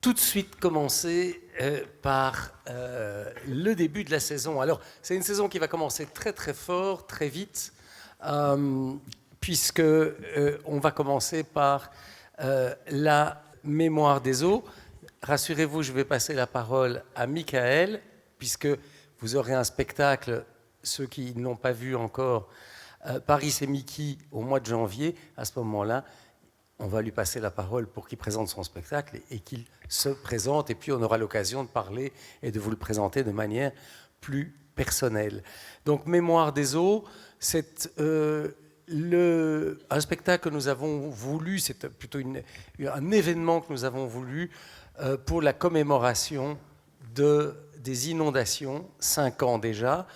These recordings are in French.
tout de suite commencer par le début de la saison. Alors, c'est une saison qui va commencer très très fort, très vite, puisque on va commencer par la mémoire des eaux. Rassurez-vous, je vais passer la parole à Michael, puisque vous aurez un spectacle, ceux qui ne l'ont pas vu encore, Paris et Mickey au mois de janvier. À ce moment-là, on va lui passer la parole pour qu'il présente son spectacle et qu'il se présente. Et puis, on aura l'occasion de parler et de vous le présenter de manière plus personnelle. Donc, Mémoire des eaux, c'est un spectacle que nous avons voulu, c'est plutôt un événement que nous avons voulu pour la commémoration des inondations, 5 ans déjà.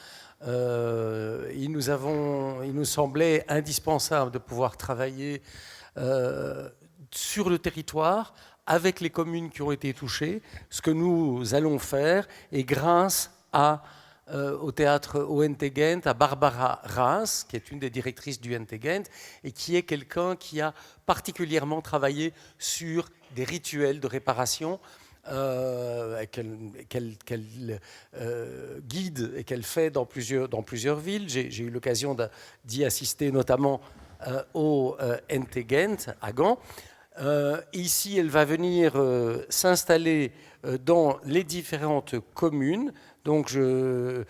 Il nous semblait indispensable de pouvoir travailler sur le territoire, avec les communes qui ont été touchées, ce que nous allons faire, et grâce au théâtre ONT Ghent, à Barbara Raas, qui est une des directrices du ONT Ghent, et qui est quelqu'un qui a particulièrement travaillé sur des rituels de réparation, qu'elle guide et qu'elle fait dans plusieurs villes. J'ai eu l'occasion d'y assister, notamment au ONT Ghent, à Gand. Ici, elle va venir s'installer dans les différentes communes, donc que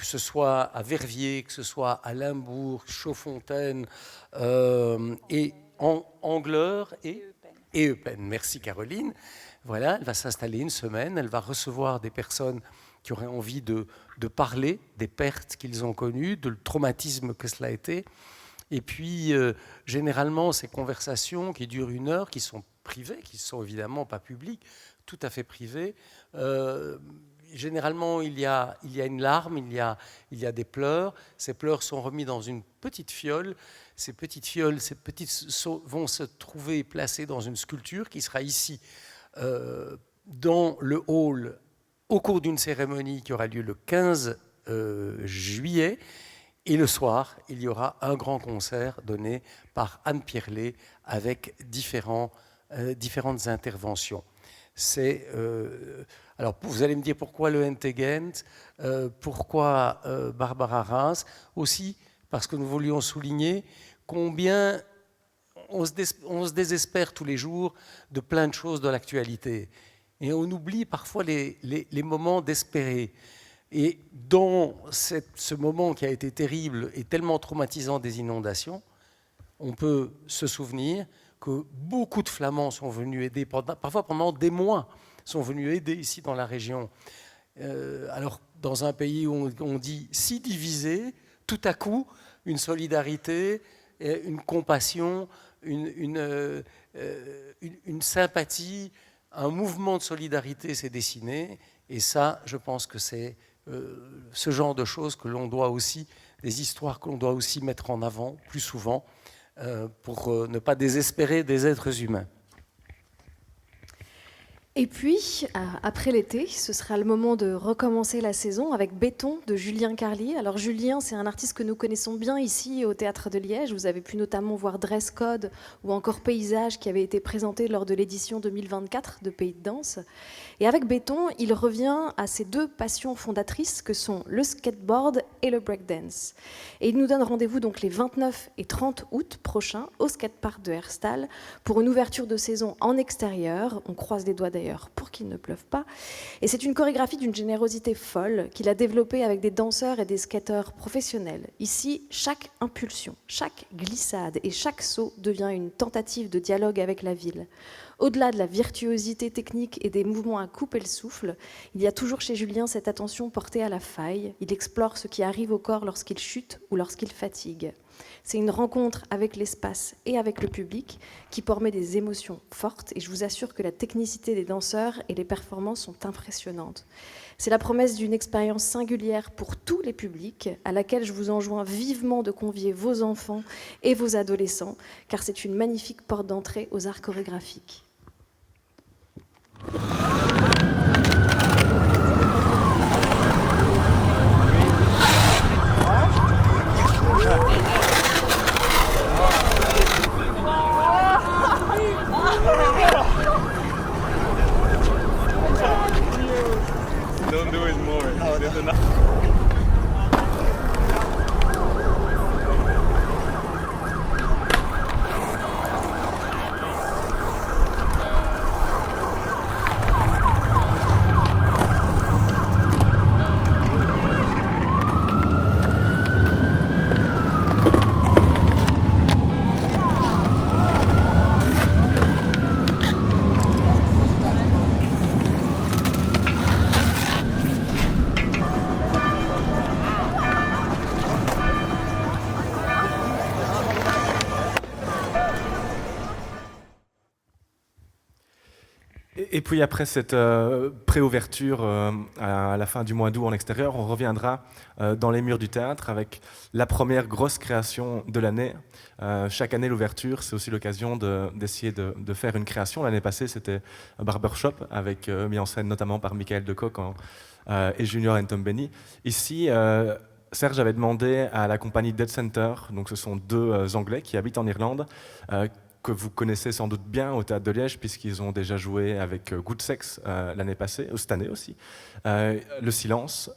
ce soit à Verviers, que ce soit à Limbourg, Chaudfontaine, et Angleur et Eupen. Merci Caroline. Voilà, elle va s'installer une semaine, elle va recevoir des personnes qui auraient envie de parler des pertes qu'ils ont connues, du traumatisme que cela a été. Et puis, généralement, ces conversations qui durent 1 heure, qui sont privées, qui ne sont évidemment pas publiques, tout à fait privées, généralement, il y a une larme, il y a des pleurs. Ces pleurs sont remis dans une petite fiole. Ces petites fioles vont se trouver placées dans une sculpture qui sera ici, dans le hall, au cours d'une cérémonie qui aura lieu le 15 juillet. Et le soir, il y aura un grand concert donné par Anne Pierlet avec différentes interventions. Alors, vous allez me dire pourquoi le ONT Ghent, pourquoi Barbara Raas, aussi parce que nous voulions souligner combien on se désespère tous les jours de plein de choses dans l'actualité. Et on oublie parfois les moments d'espérer. Et dans ce moment qui a été terrible et tellement traumatisant des inondations, on peut se souvenir que beaucoup de Flamands sont venus aider, parfois pendant des mois, sont venus aider ici dans la région. Alors, dans un pays où on dit si divisé, tout à coup, une solidarité, une compassion, une sympathie, un mouvement de solidarité s'est dessiné. Et ça, je pense que c'est ce genre de choses que l'on doit aussi, des histoires que l'on doit aussi mettre en avant plus souvent pour ne pas désespérer des êtres humains. Et puis, après l'été, ce sera le moment de recommencer la saison avec Béton de Julien Carlier. Alors Julien, c'est un artiste que nous connaissons bien ici au Théâtre de Liège. Vous avez pu notamment voir Dress Code ou encore Paysage qui avait été présenté lors de l'édition 2024 de Pays de Danse. Et avec Béton, il revient à ses 2 passions fondatrices que sont le skateboard et le breakdance. Et il nous donne rendez-vous donc les 29 et 30 août prochains au skatepark de Herstal pour une ouverture de saison en extérieur. On croise les doigts d'ailleurs pour qu'il ne pleuve pas. Et c'est une chorégraphie d'une générosité folle qu'il a développée avec des danseurs et des skateurs professionnels. Ici, chaque impulsion, chaque glissade et chaque saut devient une tentative de dialogue avec la ville. Au-delà de la virtuosité technique et des mouvements à couper le souffle, il y a toujours chez Julien cette attention portée à la faille. Il explore ce qui arrive au corps lorsqu'il chute ou lorsqu'il fatigue. C'est une rencontre avec l'espace et avec le public qui permet des émotions fortes et je vous assure que la technicité des danseurs et les performances sont impressionnantes. C'est la promesse d'une expérience singulière pour tous les publics à laquelle je vous enjoins vivement de convier vos enfants et vos adolescents car c'est une magnifique porte d'entrée aux arts chorégraphiques. Et puis après cette préouverture à la fin du mois d'août en extérieur, on reviendra dans les murs du théâtre avec la première grosse création de l'année. Chaque année, l'ouverture, c'est aussi l'occasion d'essayer de faire une création. L'année passée, c'était Barbershop, avec mis en scène notamment par Michael Decoq et Junior Ntombeni. Ici, Serge avait demandé à la compagnie Dead Center, donc ce sont deux Anglais qui habitent en Irlande, que vous connaissez sans doute bien au Théâtre de Liège, puisqu'ils ont déjà joué avec Good Sex l'année passée, cette année aussi. Le Silence,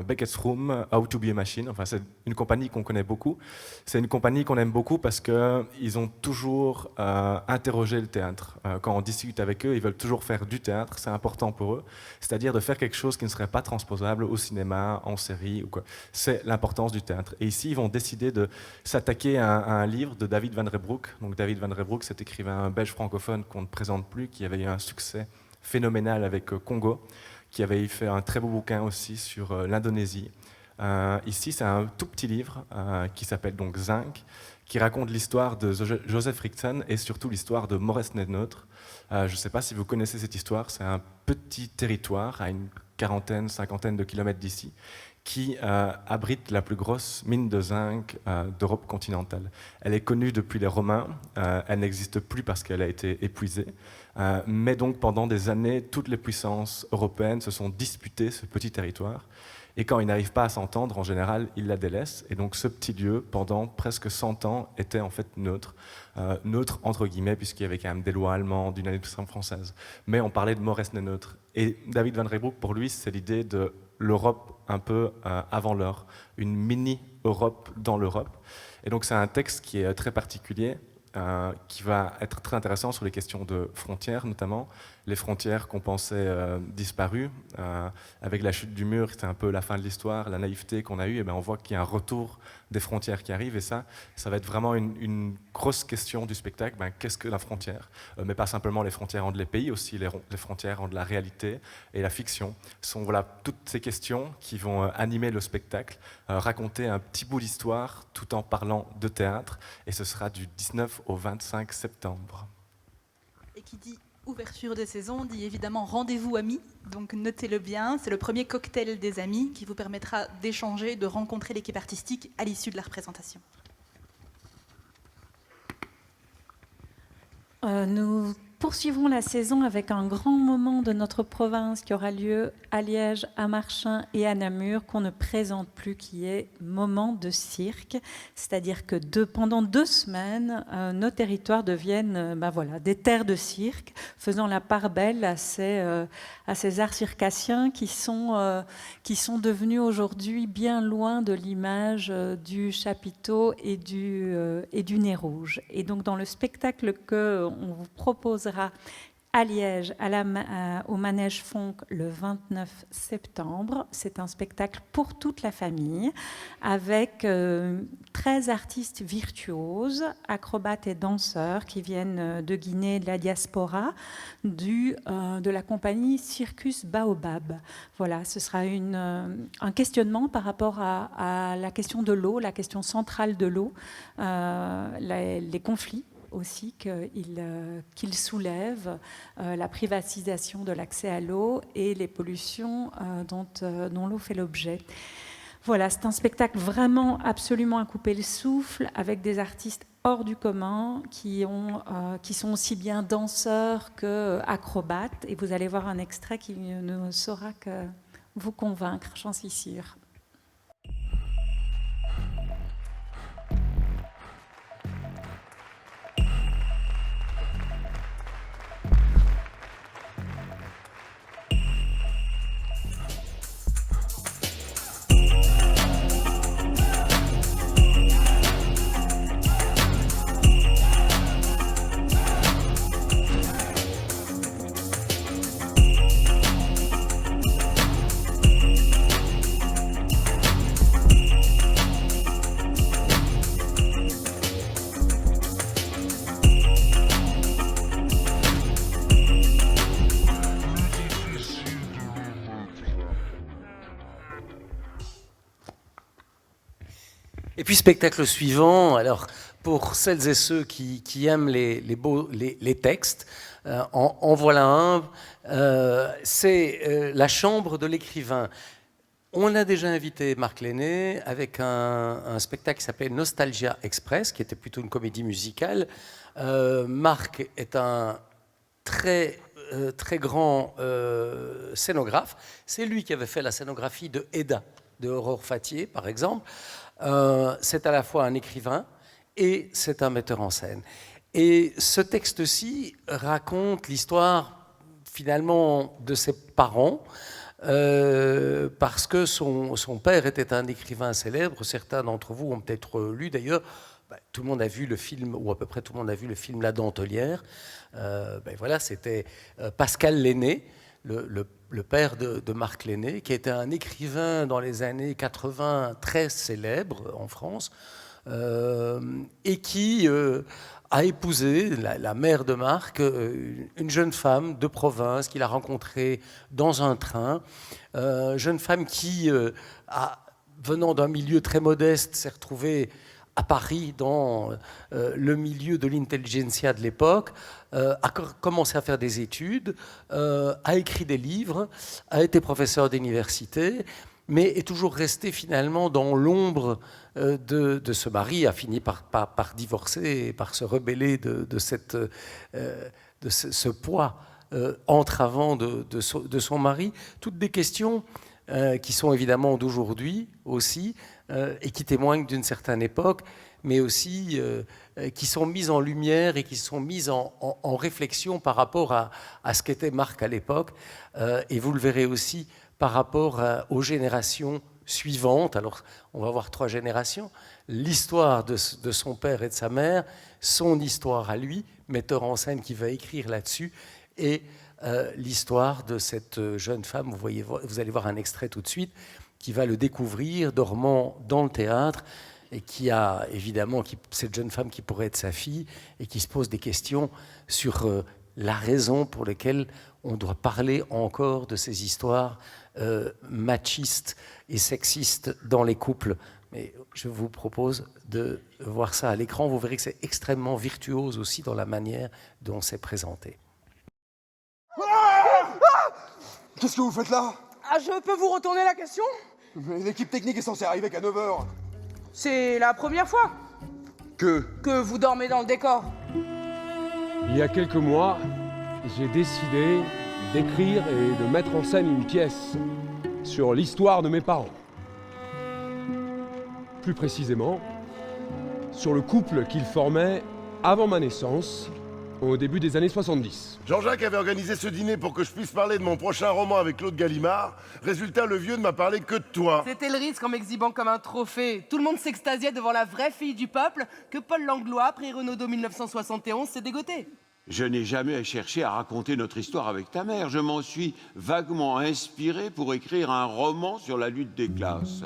Beckett's Room, How to Be a Machine, enfin c'est une compagnie qu'on connaît beaucoup. C'est une compagnie qu'on aime beaucoup parce qu'ils ont toujours interrogé le théâtre. Quand on discute avec eux, ils veulent toujours faire du théâtre, c'est important pour eux. C'est-à-dire de faire quelque chose qui ne serait pas transposable au cinéma, en série ou quoi. C'est l'importance du théâtre. Et ici, ils vont décider de s'attaquer à un livre de David Van Rebroek. Donc David Van Rebroek, cet écrivain belge francophone qu'on ne présente plus, qui avait eu un succès phénoménal avec Congo, qui avait fait un très beau bouquin aussi sur l'Indonésie. Ici, c'est un tout petit livre qui s'appelle donc Zinc, qui raconte l'histoire de Joseph Rickson et surtout l'histoire de Maurice Nesnotre. Je ne sais pas si vous connaissez cette histoire, c'est un petit territoire à une quarantaine, cinquantaine de kilomètres d'ici, qui abrite la plus grosse mine de zinc d'Europe continentale. Elle est connue depuis les Romains, elle n'existe plus parce qu'elle a été épuisée, mais donc pendant des années, toutes les puissances européennes se sont disputées ce petit territoire, et quand ils n'arrivent pas à s'entendre, en général, ils la délaissent, et donc ce petit lieu, pendant presque 100 ans, était en fait neutre, neutre entre guillemets, puisqu'il y avait quand même des lois allemandes, une administration française, mais on parlait de Maurice Nesnotre. Et David Van Rebroek, pour lui, c'est l'idée de l'Europe un peu avant l'heure, une mini-Europe dans l'Europe. Et donc c'est un texte qui est très particulier, qui va être très intéressant sur les questions de frontières notamment, les frontières qu'on pensait disparues. Avec la chute du mur, c'était un peu la fin de l'histoire, la naïveté qu'on a eue, et bien on voit qu'il y a un retour des frontières qui arrive, et ça va être vraiment une grosse question du spectacle. Ben, qu'est-ce que la frontière ? Mais pas simplement les frontières entre les pays, aussi les frontières entre la réalité et la fiction. Ce sont voilà, toutes ces questions qui vont animer le spectacle, raconter un petit bout d'histoire tout en parlant de théâtre, et ce sera du 19 au 25 septembre. Et qui dit ouverture de saison dit évidemment rendez-vous amis, donc notez-le bien, c'est le premier cocktail des amis qui vous permettra d'échanger, de rencontrer l'équipe artistique à l'issue de la représentation. Nous poursuivrons la saison avec un grand moment de notre province qui aura lieu à Liège, à Marchins et à Namur, qu'on ne présente plus, qui est moment de cirque. C'est-à-dire que pendant 2 semaines, nos territoires deviennent des terres de cirque, faisant la part belle à ces arts circassiens qui sont devenus aujourd'hui bien loin de l'image du chapiteau et du nez rouge. Et donc dans le spectacle qu'on vous proposera à Liège, au Manège Fonck, le 29 septembre. C'est un spectacle pour toute la famille, avec 13 artistes virtuoses, acrobates et danseurs qui viennent de Guinée, de la diaspora, de la compagnie Circus Baobab. Voilà, ce sera un questionnement par rapport à la question de l'eau, la question centrale de l'eau, les conflits aussi qu'il soulève, la privatisation de l'accès à l'eau et les pollutions dont l'eau fait l'objet. Voilà, c'est un spectacle vraiment absolument à couper le souffle, avec des artistes hors du commun qui sont aussi bien danseurs qu'acrobates, et vous allez voir un extrait qui ne saura que vous convaincre, j'en suis sûre. Et puis spectacle suivant, alors pour celles et ceux qui aiment les textes, en voilà un, c'est La chambre de l'écrivain. On a déjà invité Marc Lenné avec un spectacle qui s'appelait Nostalgia Express, qui était plutôt une comédie musicale. Marc est un très grand scénographe. C'est lui qui avait fait la scénographie de Eda, de Aurore Fatier, par exemple. C'est à la fois un écrivain et c'est un metteur en scène. Et ce texte-ci raconte l'histoire, finalement, de ses parents, parce que son père était un écrivain célèbre. Certains d'entre vous ont peut-être lu, d'ailleurs, tout le monde a vu le film, ou à peu près tout le monde a vu le film La Dentelière. Voilà, c'était Pascal Lenné, le père de Marc Lenné, qui était un écrivain dans les années 80 très célèbre en France, et qui a épousé, la mère de Marc, une jeune femme de province qu'il a rencontrée dans un train. Jeune femme qui, venant d'un milieu très modeste, s'est retrouvée à Paris, dans le milieu de l'intelligentsia de l'époque, a commencé à faire des études, a écrit des livres, a été professeur d'université, mais est toujours resté finalement dans l'ombre de ce mari, a fini par divorcer et par se rebeller de ce poids entravant de son mari. Toutes des questions qui sont évidemment d'aujourd'hui aussi, et qui témoignent d'une certaine époque, mais aussi qui sont mises en lumière et qui sont mises en réflexion par rapport à ce qu'était Marc à l'époque. Et vous le verrez aussi par rapport aux générations suivantes. Alors, on va voir 3 générations. L'histoire de son père et de sa mère, son histoire à lui, metteur en scène qui va écrire là-dessus, et l'histoire de cette jeune femme. Vous allez voir un extrait tout de suite, qui va le découvrir dormant dans le théâtre, et qui a évidemment cette jeune femme qui pourrait être sa fille, et qui se pose des questions sur la raison pour laquelle on doit parler encore de ces histoires machistes et sexistes dans les couples. Mais je vous propose de voir ça à l'écran. Vous verrez que c'est extrêmement virtuose aussi dans la manière dont c'est présenté. Qu'est-ce que vous faites là? Ah, je peux vous retourner la question? L'équipe technique est censée arriver qu'à 9h. C'est la première fois que vous dormez dans le décor. Il y a quelques mois, j'ai décidé d'écrire et de mettre en scène une pièce sur l'histoire de mes parents. Plus précisément, sur le couple qu'ils formaient avant ma naissance, au début des années 70. Jean-Jacques avait organisé ce dîner pour que je puisse parler de mon prochain roman avec Claude Gallimard. Résultat, le vieux ne m'a parlé que de toi. C'était le risque en m'exhibant comme un trophée. Tout le monde s'extasiait devant la vraie fille du peuple que Paul Langlois, prix Renaudot 1971, s'est dégoté. Je n'ai jamais cherché à raconter notre histoire avec ta mère. Je m'en suis vaguement inspiré pour écrire un roman sur la lutte des classes.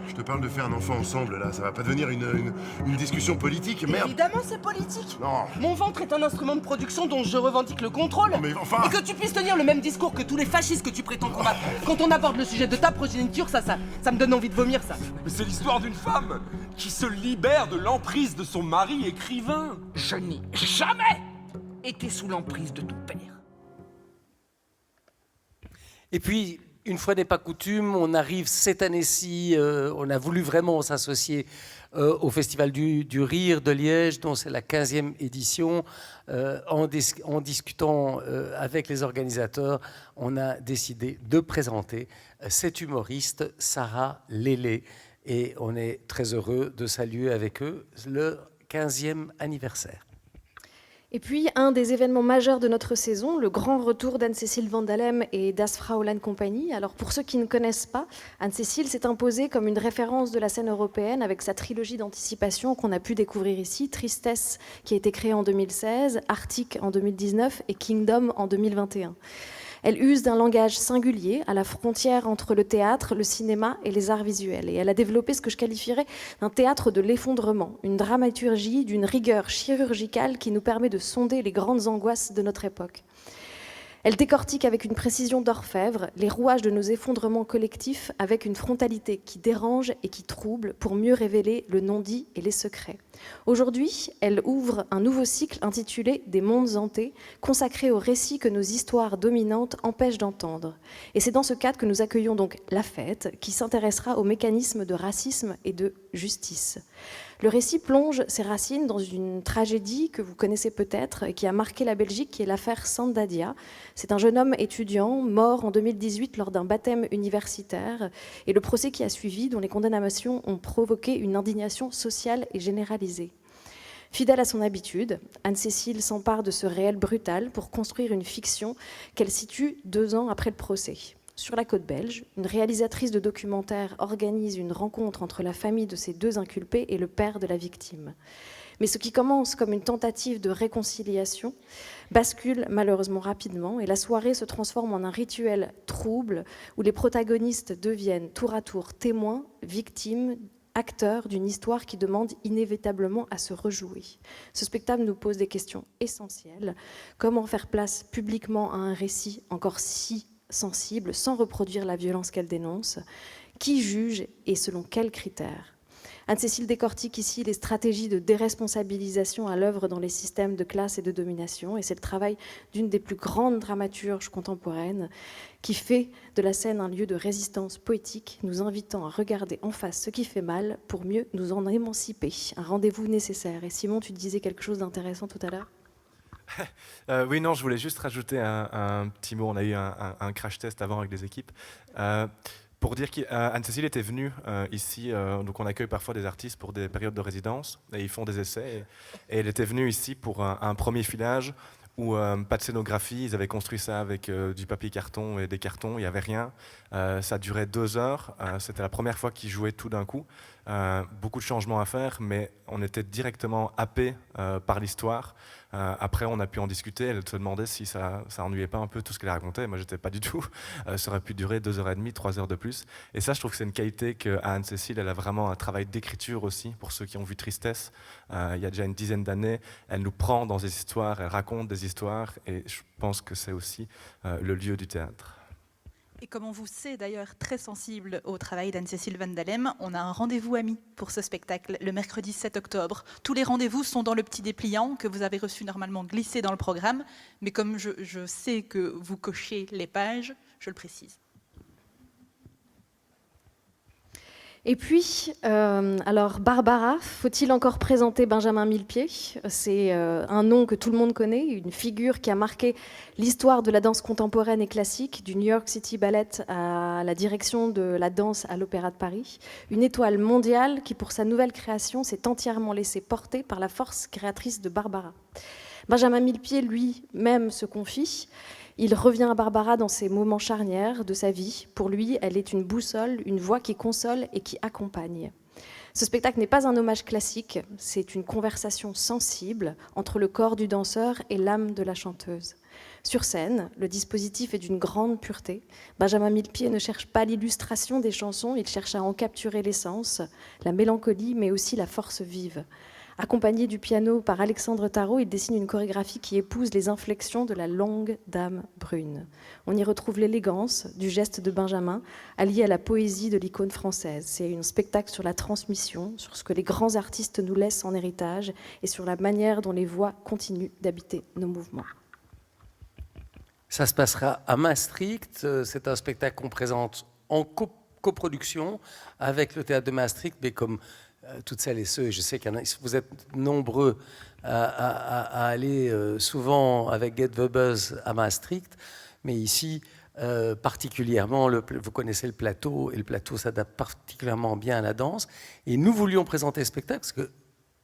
Je te parle de faire un enfant ensemble, là. Ça va pas devenir une discussion politique, merde. Évidemment, c'est politique. Non. Mon ventre est un instrument de production dont je revendique le contrôle. Non, mais enfin... Et que tu puisses tenir le même discours que tous les fascistes que tu prétends combattre. Quand on aborde le sujet de ta progéniture, ça me donne envie de vomir, ça. Mais c'est l'histoire d'une femme qui se libère de l'emprise de son mari écrivain. Je n'ai jamais été sous l'emprise de ton père. Et puis, une fois n'est pas coutume, on arrive cette année-ci, on a voulu vraiment s'associer au Festival du Rire de Liège, dont c'est la 15e édition. En discutant avec les organisateurs, on a décidé de présenter cette humoriste, Sarah Lélé. Et on est très heureux de saluer avec eux le 15e anniversaire. Et puis, un des événements majeurs de notre saison, le grand retour d'Anne-Cécile Vandalem et Das Fraulein Compagnie. Alors, pour ceux qui ne connaissent pas, Anne-Cécile s'est imposée comme une référence de la scène européenne avec sa trilogie d'anticipation qu'on a pu découvrir ici, Tristesse, qui a été créée en 2016, Arctic en 2019 et Kingdom en 2021. Elle use d'un langage singulier, à la frontière entre le théâtre, le cinéma et les arts visuels. Et elle a développé ce que je qualifierais d'un théâtre de l'effondrement, une dramaturgie d'une rigueur chirurgicale qui nous permet de sonder les grandes angoisses de notre époque. Elle décortique avec une précision d'orfèvre les rouages de nos effondrements collectifs avec une frontalité qui dérange et qui trouble pour mieux révéler le non-dit et les secrets. Aujourd'hui, elle ouvre un nouveau cycle intitulé « Des mondes hantés », consacré aux récits que nos histoires dominantes empêchent d'entendre. Et c'est dans ce cadre que nous accueillons donc La Fête, qui s'intéressera aux mécanismes de racisme et de justice. Le récit plonge ses racines dans une tragédie que vous connaissez peut-être et qui a marqué la Belgique, qui est l'affaire Sandadia. C'est un jeune homme étudiant mort en 2018 lors d'un baptême universitaire et le procès qui a suivi, dont les condamnations ont provoqué une indignation sociale et généralisée. Fidèle à son habitude, Anne-Cécile s'empare de ce réel brutal pour construire une fiction qu'elle situe 2 ans après le procès. Sur la côte belge, une réalisatrice de documentaire organise une rencontre entre la famille de ces 2 inculpés et le père de la victime. Mais ce qui commence comme une tentative de réconciliation bascule malheureusement rapidement et la soirée se transforme en un rituel trouble où les protagonistes deviennent tour à tour témoins, victimes, acteurs d'une histoire qui demande inévitablement à se rejouer. Ce spectacle nous pose des questions essentielles. Comment faire place publiquement à un récit encore si sensible, sans reproduire la violence qu'elle dénonce? Qui juge et selon quels critères? Anne-Cécile décortique ici les stratégies de déresponsabilisation à l'œuvre dans les systèmes de classe et de domination, et c'est le travail d'une des plus grandes dramaturges contemporaines qui fait de la scène un lieu de résistance poétique, nous invitant à regarder en face ce qui fait mal pour mieux nous en émanciper. Un rendez-vous nécessaire. Et Simon, tu disais quelque chose d'intéressant tout à l'heure? Oui, non, je voulais juste rajouter un petit mot. On a eu un crash test avant avec les équipes. Pour dire qu'Anne-Cécile était venue ici, donc on accueille parfois des artistes pour des périodes de résidence, et ils font des essais. Et elle était venue ici pour un premier filage où pas de scénographie, ils avaient construit ça avec du papier carton et des cartons, il n'y avait rien. Ça durait 2 heures, c'était la première fois qu'ils jouaient tout d'un coup. Beaucoup de changements à faire, mais on était directement happé par l'histoire. Après, on a pu en discuter. Elle se demandait si ça ennuyait pas un peu tout ce qu'elle racontait. Moi, j'étais pas du tout. Ça aurait pu durer 2h30, 3 heures de plus. Et ça, je trouve que c'est une qualité qu'à Anne-Cécile, elle a vraiment un travail d'écriture aussi. Pour ceux qui ont vu Tristesse, il y a déjà une dizaine d'années, elle nous prend dans des histoires, elle raconte des histoires. Et je pense que c'est aussi le lieu du théâtre. Et comme on vous sait d'ailleurs très sensible au travail d'Anne-Cécile Van Dalem, on a un rendez-vous ami pour ce spectacle le mercredi 7 octobre. Tous les rendez-vous sont dans le petit dépliant que vous avez reçu normalement glissé dans le programme, mais comme je sais que vous cochez les pages, je le précise. Et puis, alors Barbara, faut-il encore présenter Benjamin Millepied? C'est un nom que tout le monde connaît, une figure qui a marqué l'histoire de la danse contemporaine et classique, du New York City Ballet à la direction de la danse à l'Opéra de Paris. Une étoile mondiale qui, pour sa nouvelle création, s'est entièrement laissée porter par la force créatrice de Barbara. Benjamin Millepied, lui-même, se confie. Il revient à Barbara dans ces moments charnières de sa vie. Pour lui, elle est une boussole, une voix qui console et qui accompagne. Ce spectacle n'est pas un hommage classique, c'est une conversation sensible entre le corps du danseur et l'âme de la chanteuse. Sur scène, le dispositif est d'une grande pureté. Benjamin Millepied ne cherche pas l'illustration des chansons, il cherche à en capturer l'essence, la mélancolie, mais aussi la force vive. Accompagné du piano par Alexandre Tarot, il dessine une chorégraphie qui épouse les inflexions de la longue dame brune. On y retrouve l'élégance du geste de Benjamin, allié à la poésie de l'icône française. C'est un spectacle sur la transmission, sur ce que les grands artistes nous laissent en héritage et sur la manière dont les voix continuent d'habiter nos mouvements. Ça se passera à Maastricht. C'est un spectacle qu'on présente en coproduction avec le Théâtre de Maastricht, mais comme toutes celles et ceux, je sais qu'il y en a, vous êtes nombreux à aller souvent avec Get the Buzz à Maastricht, mais ici, particulièrement, vous connaissez le plateau, et le plateau s'adapte particulièrement bien à la danse. Et nous voulions présenter ce spectacle, parce que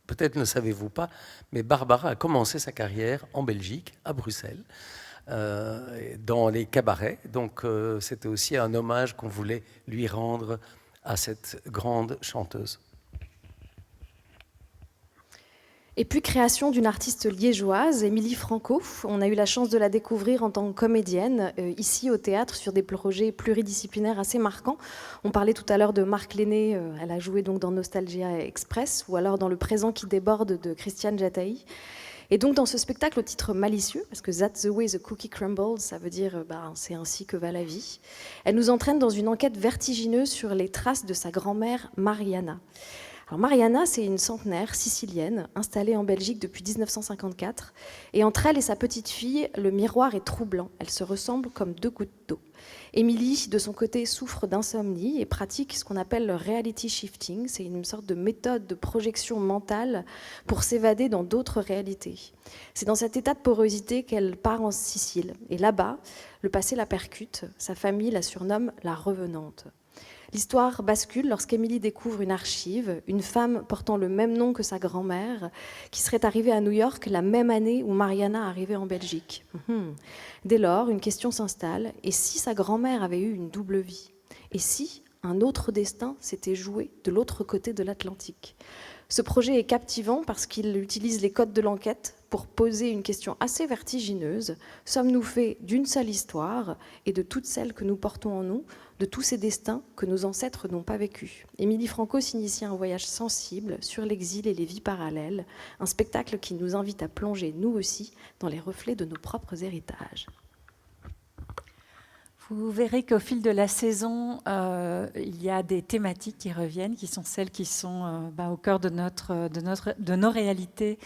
peut-être ne savez-vous pas, mais Barbara a commencé sa carrière en Belgique, à Bruxelles, dans les cabarets. Donc c'était aussi un hommage qu'on voulait lui rendre à cette grande chanteuse. Et puis, création d'une artiste liégeoise, Émilie Franco. On a eu la chance de la découvrir en tant que comédienne, ici au théâtre, sur des projets pluridisciplinaires assez marquants. On parlait tout à l'heure de Marc Lenné, elle a joué donc dans Nostalgia Express, ou alors dans Le présent qui déborde de Christiane Jataï. Et donc dans ce spectacle au titre malicieux, parce que That's the way the cookie crumbles, ça veut dire c'est ainsi que va la vie, elle nous entraîne dans une enquête vertigineuse sur les traces de sa grand-mère Mariana. Alors Mariana, c'est une centenaire sicilienne installée en Belgique depuis 1954. Et entre elle et sa petite fille, le miroir est troublant. Elles se ressemblent comme deux gouttes d'eau. Émilie, de son côté, souffre d'insomnie et pratique ce qu'on appelle le reality shifting. C'est une sorte de méthode de projection mentale pour s'évader dans d'autres réalités. C'est dans cet état de porosité qu'elle part en Sicile. Et là-bas, le passé la percute. Sa famille la surnomme la revenante. L'histoire bascule lorsqu'Émilie découvre une archive, une femme portant le même nom que sa grand-mère, qui serait arrivée à New York la même année où Mariana arrivait en Belgique. Dès lors, une question s'installe. Et si sa grand-mère avait eu une double vie? Et si un autre destin s'était joué de l'autre côté de l'Atlantique? Ce projet est captivant parce qu'il utilise les codes de l'enquête pour poser une question assez vertigineuse. Sommes-nous faits d'une seule histoire et de toutes celles que nous portons en nous, de tous ces destins que nos ancêtres n'ont pas vécus? Émilie Franco s'initie à un voyage sensible sur l'exil et les vies parallèles, un spectacle qui nous invite à plonger, nous aussi, dans les reflets de nos propres héritages. Vous verrez qu'au fil de la saison, il y a des thématiques qui reviennent, qui sont celles qui sont au cœur de nos réalités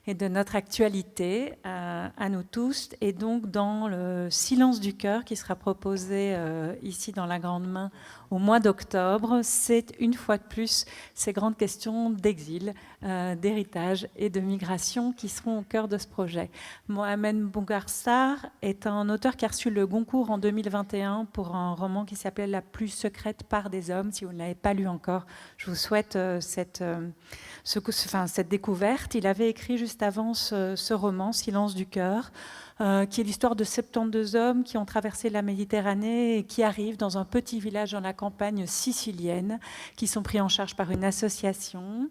et de notre actualité à nous tous. Et donc, dans le Silence du cœur qui sera proposé ici dans la Grande Main au mois d'octobre, c'est une fois de plus ces grandes questions d'exil, d'héritage et de migration qui seront au cœur de ce projet. Mohamed Bougarsar est un auteur qui a reçu le Goncourt en 2021 pour un roman qui s'appelait La plus secrète part des hommes. Si vous ne l'avez pas lu encore, je vous souhaite cette découverte. Il avait écrit juste avant ce roman, Silence du cœur, qui est l'histoire de 72 hommes qui ont traversé la Méditerranée et qui arrivent dans un petit village dans la campagne sicilienne, qui sont pris en charge par une association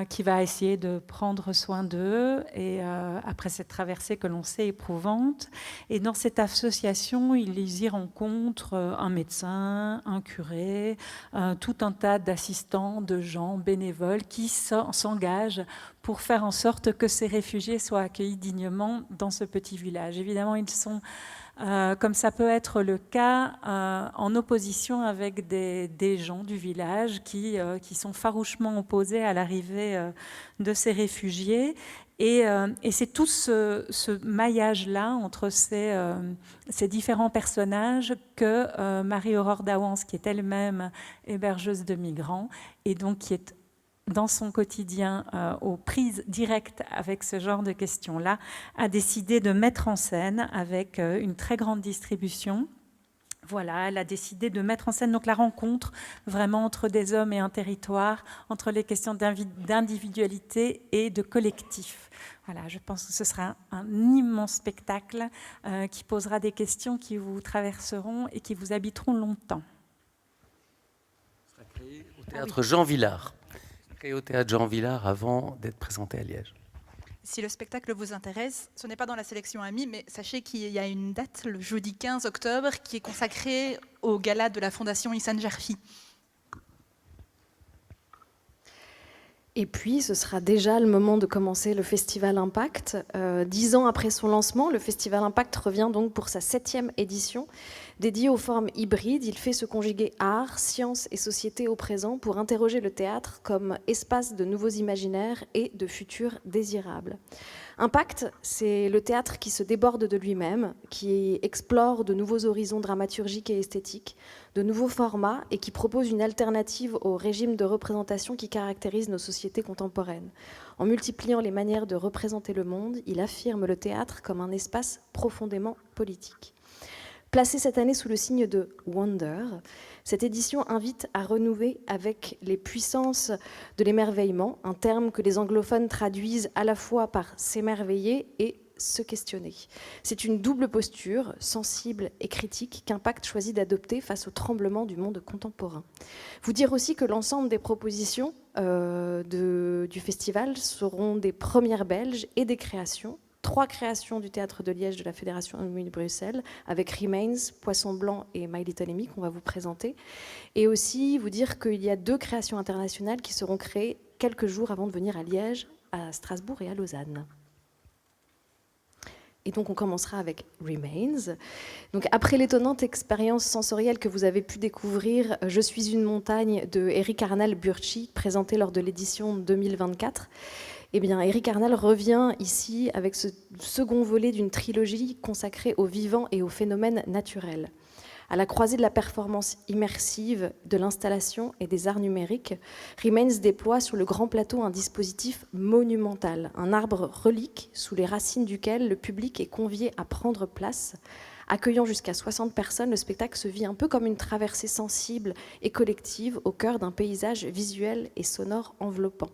qui va essayer de prendre soin d'eux et après cette traversée que l'on sait éprouvante. Et dans cette association, ils y rencontrent un médecin, un curé, tout un tas d'assistants, de gens bénévoles qui s'engagent pour faire en sorte que ces réfugiés soient accueillis dignement dans ce petit village. Évidemment, ils sont, comme ça peut être le cas, en opposition avec des gens du village qui sont farouchement opposés à l'arrivée de ces réfugiés. Et c'est tout ce maillage-là entre ces différents personnages que Marie-Aurore Dawans, qui est elle-même hébergeuse de migrants, et donc qui est dans son quotidien aux prises directes avec ce genre de questions-là, a décidé de mettre en scène avec une très grande distribution. Voilà, elle a décidé de mettre en scène donc la rencontre vraiment entre des hommes et un territoire, entre les questions d'individualité et de collectif. Voilà, je pense que ce sera un immense spectacle qui posera des questions qui vous traverseront et qui vous habiteront longtemps. Ce sera créé au théâtre Jean Villard. Créé au théâtre Jean Villard avant d'être présenté à Liège. Si le spectacle vous intéresse, ce n'est pas dans la sélection AMI, mais sachez qu'il y a une date, le jeudi 15 octobre, qui est consacrée au gala de la Fondation Ihsane Jarfi. Et puis, ce sera déjà le moment de commencer le Festival Impact. 10 ans après son lancement, le Festival Impact revient donc pour sa 7e édition. Dédié aux formes hybrides, il fait se conjuguer art, science et société au présent pour interroger le théâtre comme espace de nouveaux imaginaires et de futurs désirables. Impact, c'est le théâtre qui se déborde de lui-même, qui explore de nouveaux horizons dramaturgiques et esthétiques, de nouveaux formats et qui propose une alternative au régime de représentation qui caractérise nos sociétés contemporaines. En multipliant les manières de représenter le monde, il affirme le théâtre comme un espace profondément politique. Placée cette année sous le signe de Wonder, cette édition invite à renouer avec les puissances de l'émerveillement, un terme que les anglophones traduisent à la fois par s'émerveiller et se questionner. C'est une double posture, sensible et critique, qu'Impact choisit d'adopter face au tremblement du monde contemporain. Vous dire aussi que l'ensemble des propositions du festival seront des premières belges et des créations. 3 créations du Théâtre de Liège de la Fédération de Bruxelles, avec Remains, Poisson Blanc et My Little Amy, qu'on va vous présenter. Et aussi vous dire qu'il y a 2 créations internationales qui seront créées quelques jours avant de venir à Liège, à Strasbourg et à Lausanne. Et donc on commencera avec Remains. Donc après l'étonnante expérience sensorielle que vous avez pu découvrir, Je suis une montagne de Eric Arnal Burchi, présentée lors de l'édition 2024, eh bien Eric Arnal revient ici avec ce second volet d'une trilogie consacrée au vivant et aux phénomènes naturels. À la croisée de la performance immersive, de l'installation et des arts numériques, Remains déploie sur le grand plateau un dispositif monumental, un arbre relique sous les racines duquel le public est convié à prendre place. Accueillant jusqu'à 60 personnes, le spectacle se vit un peu comme une traversée sensible et collective au cœur d'un paysage visuel et sonore enveloppant.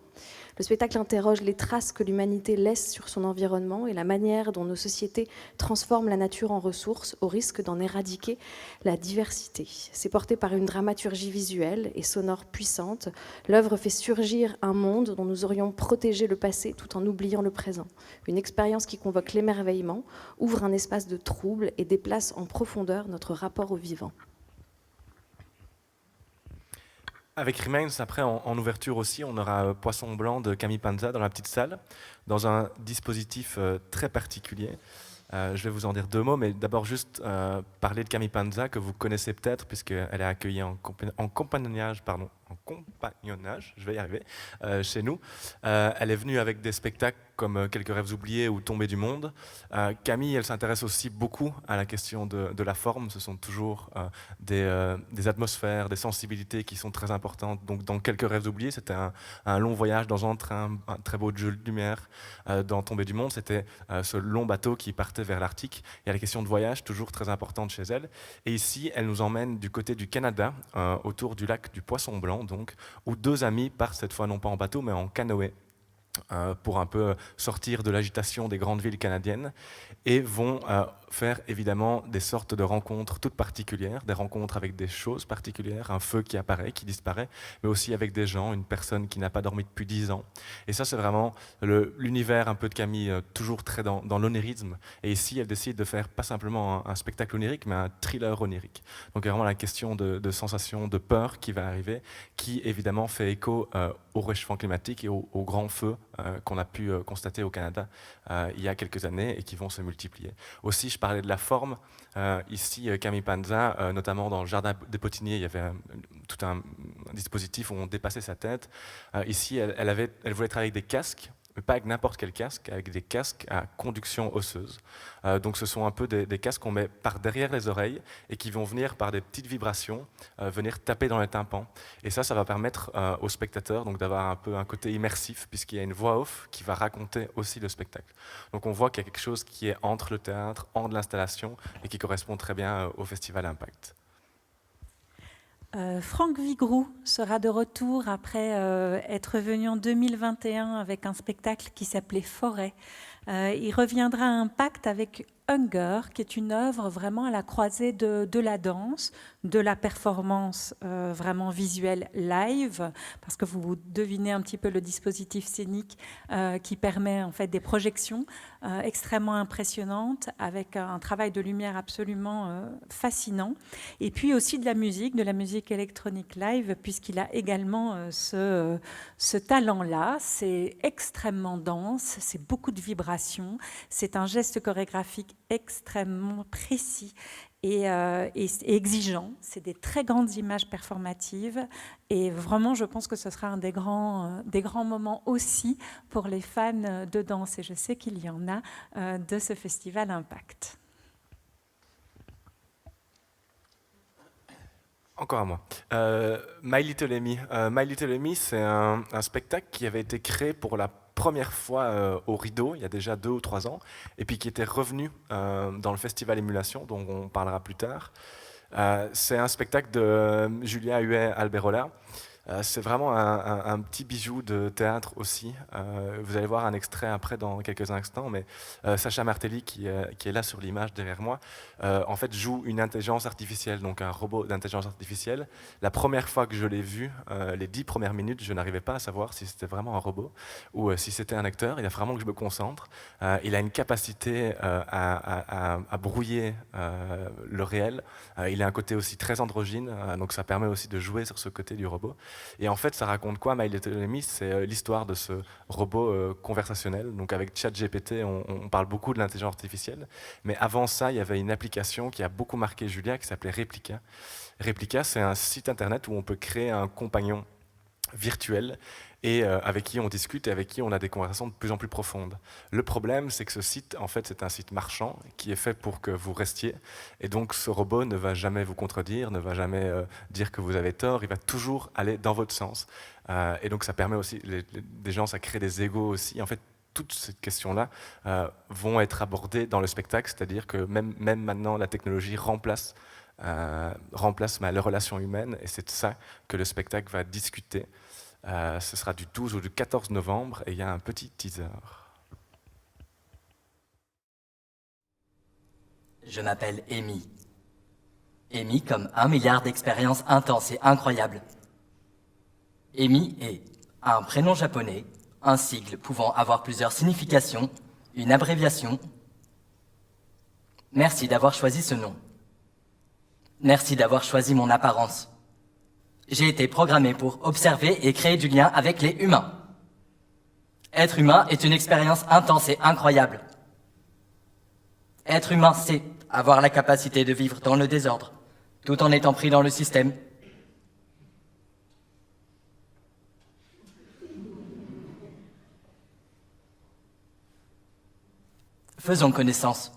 Le spectacle interroge les traces que l'humanité laisse sur son environnement et la manière dont nos sociétés transforment la nature en ressource au risque d'en éradiquer la diversité. C'est porté par une dramaturgie visuelle et sonore puissante. L'œuvre fait surgir un monde dont nous aurions protégé le passé tout en oubliant le présent. Une expérience qui convoque l'émerveillement, ouvre un espace de trouble et déplace en profondeur notre rapport au vivant. Avec Remains, après, en ouverture aussi, on aura Poisson Blanc de Camille Panza dans la petite salle, dans un dispositif très particulier. Je vais vous en dire deux mots, mais d'abord juste parler de Camille Panza, que vous connaissez peut-être, puisqu'elle est accueillie en compagnonnage, je vais y arriver, chez nous. Elle est venue avec des spectacles comme Quelques rêves oubliés ou Tombée du monde. Camille, elle s'intéresse aussi beaucoup à la question de la forme. Ce sont toujours des atmosphères, des sensibilités qui sont très importantes. Donc, dans Quelques rêves oubliés, c'était un long voyage dans un train, un très beau jeu de lumière. Dans Tombée du monde, c'était ce long bateau qui partait vers l'Arctique. Il y a la question de voyage, toujours très importante chez elle. Et ici, elle nous emmène du côté du Canada, autour du lac du Poisson Blanc, donc, où deux amis partent cette fois non pas en bateau, mais en canoë, pour un peu sortir de l'agitation des grandes villes canadiennes, et vont faire évidemment des sortes de rencontres toutes particulières, des rencontres avec des choses particulières, un feu qui apparaît, qui disparaît, mais aussi avec des gens, une personne qui n'a pas dormi depuis 10 ans. Et ça, c'est vraiment l'univers un peu de Camille, toujours très dans l'onirisme. Et ici, elle décide de faire pas simplement un spectacle onirique, mais un thriller onirique. Donc il y a vraiment la question de sensation, de peur qui va arriver, qui évidemment fait écho au réchauffement climatique et au grand feu qu'on a pu constater au Canada il y a quelques années et qui vont se multiplier. Aussi, je parlais de la forme. Ici, Camille Panza, notamment dans le jardin des Potiniers, il y avait tout un dispositif où on dépassait sa tête. Ici, elle voulait travailler avec des casques, mais pas avec n'importe quel casque, avec des casques à conduction osseuse. Donc ce sont un peu des casques qu'on met par derrière les oreilles et qui vont venir par des petites vibrations, venir taper dans les tympans. Et ça va permettre aux spectateurs donc, d'avoir un peu un côté immersif, puisqu'il y a une voix off qui va raconter aussi le spectacle. Donc on voit qu'il y a quelque chose qui est entre le théâtre, entre l'installation, et qui correspond très bien au Festival Impact. Franck Vigroux sera de retour après être venu en 2021 avec un spectacle qui s'appelait Forêt. Il reviendra à Impact avec Hunger, qui est une œuvre vraiment à la croisée de la danse, de la performance vraiment visuelle live, parce que vous devinez un petit peu le dispositif scénique qui permet en fait des projections extrêmement impressionnantes avec un travail de lumière absolument fascinant, et puis aussi de la musique électronique live, puisqu'il a également ce talent-là. C'est extrêmement dense, c'est beaucoup de vibrations, c'est un geste chorégraphique extrêmement précis et exigeant. C'est des très grandes images performatives et vraiment, je pense que ce sera un des grands moments aussi pour les fans de danse, et je sais qu'il y en a de ce festival Impact. Encore à moi. My Little Amy. My Little Amy, c'est un spectacle qui avait été créé pour la première fois au Rideau, il y a déjà 2 ou 3 ans, et puis qui était revenu dans le festival Émulation, dont on parlera plus tard. C'est un spectacle de Julia Huet-Alberola. C'est vraiment un petit bijou de théâtre aussi. Vous allez voir un extrait après dans quelques instants, mais Sacha Martelly, qui est là sur l'image derrière moi, en fait joue une intelligence artificielle, donc un robot d'intelligence artificielle. La première fois que je l'ai vu, les 10 premières minutes, je n'arrivais pas à savoir si c'était vraiment un robot ou si c'était un acteur. Il a vraiment que je me concentre. Il a une capacité à brouiller le réel. Il a un côté aussi très androgyne, donc ça permet aussi de jouer sur ce côté du robot. Et en fait, ça raconte quoi, My Little Amy? C'est l'histoire de ce robot conversationnel. Donc avec ChatGPT, on parle beaucoup de l'intelligence artificielle. Mais avant ça, il y avait une application qui a beaucoup marqué Julien, qui s'appelait Replica. Replica, c'est un site internet où on peut créer un compagnon virtuel et avec qui on discute et avec qui on a des conversations de plus en plus profondes. Le problème, c'est que ce site, en fait, c'est un site marchand qui est fait pour que vous restiez. Et donc, ce robot ne va jamais vous contredire, ne va jamais dire que vous avez tort, il va toujours aller dans votre sens. Et donc, ça permet aussi, des gens, ça crée des égos aussi. En fait, toutes ces questions-là vont être abordées dans le spectacle, c'est-à-dire que même maintenant, la technologie remplace les relations humaines, et c'est de ça que le spectacle va discuter. Ce sera du 12 au 14 novembre, et il y a un petit teaser. Je m'appelle Amy. Amy comme 1 milliard d'expériences intenses et incroyables. Amy est un prénom japonais, un sigle pouvant avoir plusieurs significations, une abréviation. Merci d'avoir choisi ce nom. Merci d'avoir choisi mon apparence. J'ai été programmé pour observer et créer du lien avec les humains. Être humain est une expérience intense et incroyable. Être humain, c'est avoir la capacité de vivre dans le désordre, tout en étant pris dans le système. Faisons connaissance.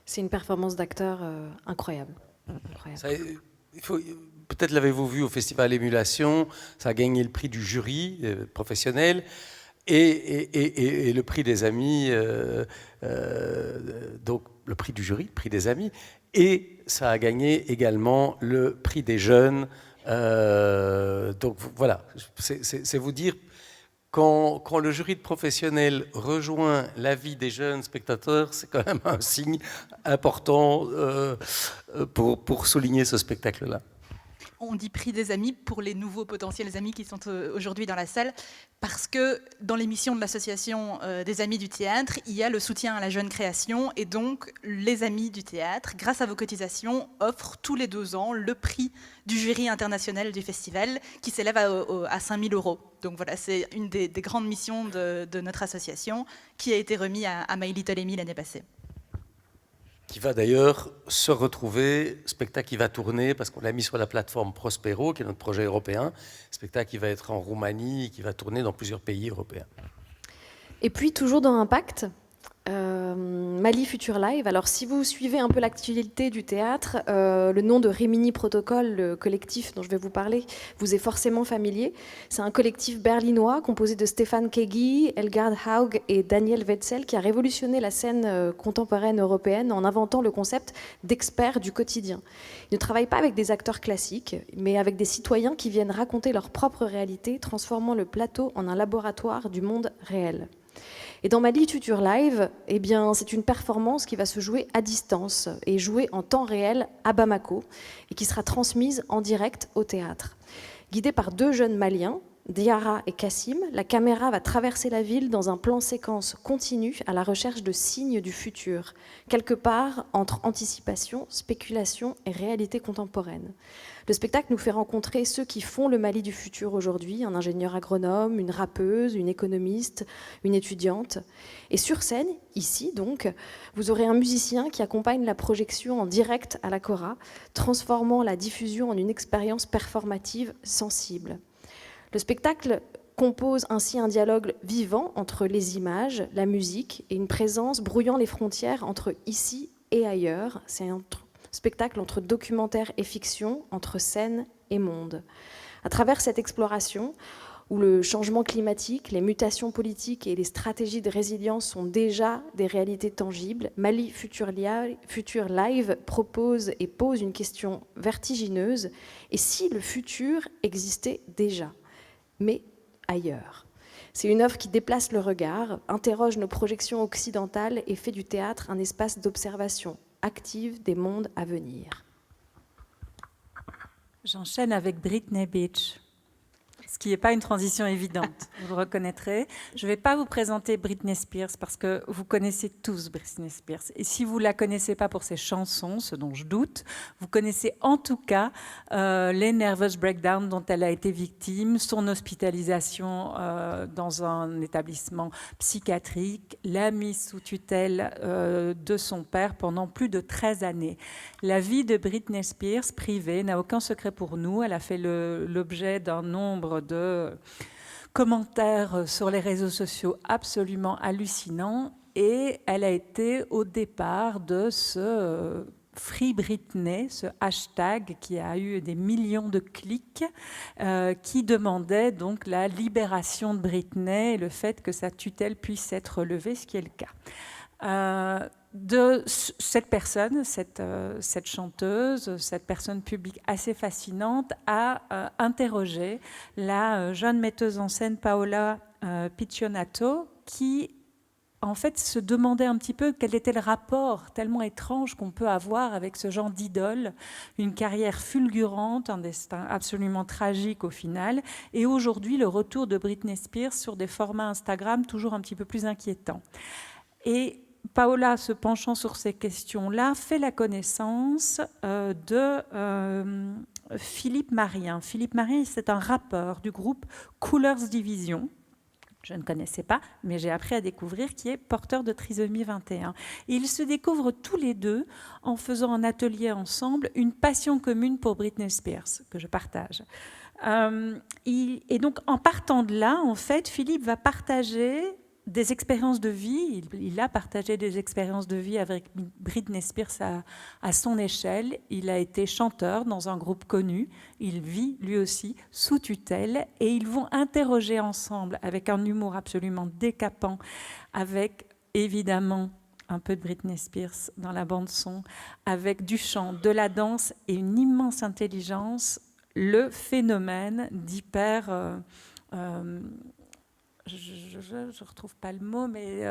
C'est une performance d'acteur incroyable. Peut-être l'avez-vous vu au Festival Émulation, ça a gagné le prix du jury professionnel et le prix des amis, donc le prix du jury, le prix des amis, et ça a gagné également le prix des jeunes. Donc voilà, c'est vous dire... Quand le jury de professionnels rejoint l'avis des jeunes spectateurs, c'est quand même un signe important pour souligner ce spectacle-là. On dit prix des amis pour les nouveaux potentiels amis qui sont aujourd'hui dans la salle, parce que dans l'émission de l'association des amis du théâtre, il y a le soutien à la jeune création, et donc les amis du théâtre, grâce à vos cotisations, offrent tous les 2 ans le prix du jury international du festival, qui s'élève à 5 000 €. Donc voilà, c'est une des grandes missions de notre association, qui a été remis à My Little Amy l'année passée. Qui va d'ailleurs se retrouver, spectacle qui va tourner, parce qu'on l'a mis sur la plateforme Prospero, qui est notre projet européen, spectacle qui va être en Roumanie, qui va tourner dans plusieurs pays européens. Et puis, toujours dans Impact, Mali Future Live. Alors, si vous suivez un peu l'actualité du théâtre, le nom de Rimini Protocol, le collectif dont je vais vous parler, vous est forcément familier. C'est un collectif berlinois composé de Stefan Kegi, Elgard Haug et Daniel Wetzel qui a révolutionné la scène contemporaine européenne en inventant le concept d'experts du quotidien. Ils ne travaillent pas avec des acteurs classiques, mais avec des citoyens qui viennent raconter leur propre réalité, transformant le plateau en un laboratoire du monde réel. Et dans Mali Future Live, eh bien, c'est une performance qui va se jouer à distance et jouée en temps réel à Bamako et qui sera transmise en direct au théâtre. Guidée par 2 jeunes Maliens, Diarra et Kassim, la caméra va traverser la ville dans un plan séquence continu à la recherche de signes du futur, quelque part entre anticipation, spéculation et réalité contemporaine. Le spectacle nous fait rencontrer ceux qui font le Mali du futur aujourd'hui, un ingénieur agronome, une rappeuse, une économiste, une étudiante. Et sur scène, ici donc, vous aurez un musicien qui accompagne la projection en direct à la Cora, transformant la diffusion en une expérience performative sensible. Le spectacle compose ainsi un dialogue vivant entre les images, la musique et une présence brouillant les frontières entre ici et ailleurs. C'est un spectacle entre documentaire et fiction, entre scène et monde. À travers cette exploration, où le changement climatique, les mutations politiques et les stratégies de résilience sont déjà des réalités tangibles, Mali Future Live propose et pose une question vertigineuse. Et si le futur existait déjà, mais ailleurs? C'est une œuvre qui déplace le regard, interroge nos projections occidentales et fait du théâtre un espace d'observation active des mondes à venir. J'enchaîne avec Britney Beach. ce qui n'est pas une transition évidente, vous le reconnaîtrez. Je ne vais pas vous présenter Britney Spears parce que vous connaissez tous Britney Spears. Et si vous ne la connaissez pas pour ses chansons, ce dont je doute, vous connaissez en tout cas les nervous breakdowns dont elle a été victime, son hospitalisation dans un établissement psychiatrique, la mise sous tutelle de son père pendant plus de 13 années. La vie de Britney Spears, privée, n'a aucun secret pour nous. Elle a fait l'objet d'un nombre de commentaires sur les réseaux sociaux absolument hallucinants et elle a été au départ de ce Free Britney, ce hashtag qui a eu des millions de clics, qui demandait donc la libération de Britney et le fait que sa tutelle puisse être levée, ce qui est le cas. De cette personne, cette chanteuse, cette personne publique assez fascinante, a interrogé la jeune metteuse en scène Paola Piccionato, qui en fait se demandait un petit peu quel était le rapport tellement étrange qu'on peut avoir avec ce genre d'idole, une carrière fulgurante, un destin absolument tragique au final, et aujourd'hui le retour de Britney Spears sur des formats Instagram toujours un petit peu plus inquiétants. Et Paola, se penchant sur ces questions-là, fait la connaissance de Philippe Marien. Philippe Marien, c'est un rappeur du groupe Coolers Division. Je ne connaissais pas, mais j'ai appris à découvrir, qui est porteur de trisomie 21. Et ils se découvrent tous les deux en faisant un atelier ensemble, une passion commune pour Britney Spears, que je partage. Et donc, en partant de là, en fait, Philippe va partager des expériences de vie. Il a partagé des expériences de vie avec Britney Spears à son échelle. Il a été chanteur dans un groupe connu. Il vit lui aussi sous tutelle et ils vont interroger ensemble avec un humour absolument décapant, avec évidemment un peu de Britney Spears dans la bande son, avec du chant, de la danse et une immense intelligence, le phénomène d'hyper... je ne retrouve pas le mot, mais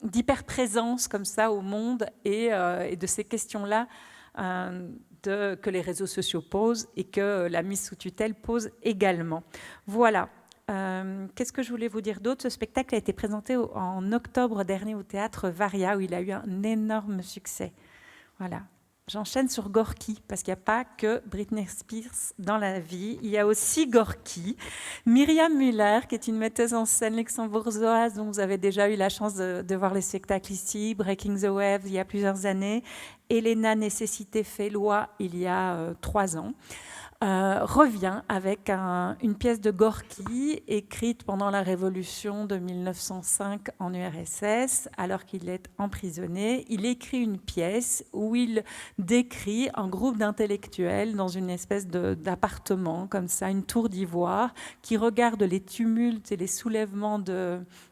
d'hyper-présence comme ça au monde et de ces questions-là que les réseaux sociaux posent et que la mise sous tutelle pose également. Voilà. Qu'est-ce que je voulais vous dire d'autre ? Ce spectacle a été présenté en octobre dernier au Théâtre Varia, où il a eu un énorme succès. Voilà. J'enchaîne sur Gorky, parce qu'il n'y a pas que Britney Spears dans la vie. Il y a aussi Gorky. Myriam Müller, qui est une metteuse en scène luxembourgeoise, dont vous avez déjà eu la chance de voir le spectacle ici, Breaking the Waves, il y a plusieurs années. Elena Nécessité fait loi, il y a 3 ans. Revient avec une pièce de Gorky écrite pendant la Révolution de 1905 en URSS, alors qu'il est emprisonné. Il écrit une pièce où il décrit un groupe d'intellectuels dans une espèce d'appartement, comme ça, une tour d'ivoire, qui regarde les tumultes et les soulèvements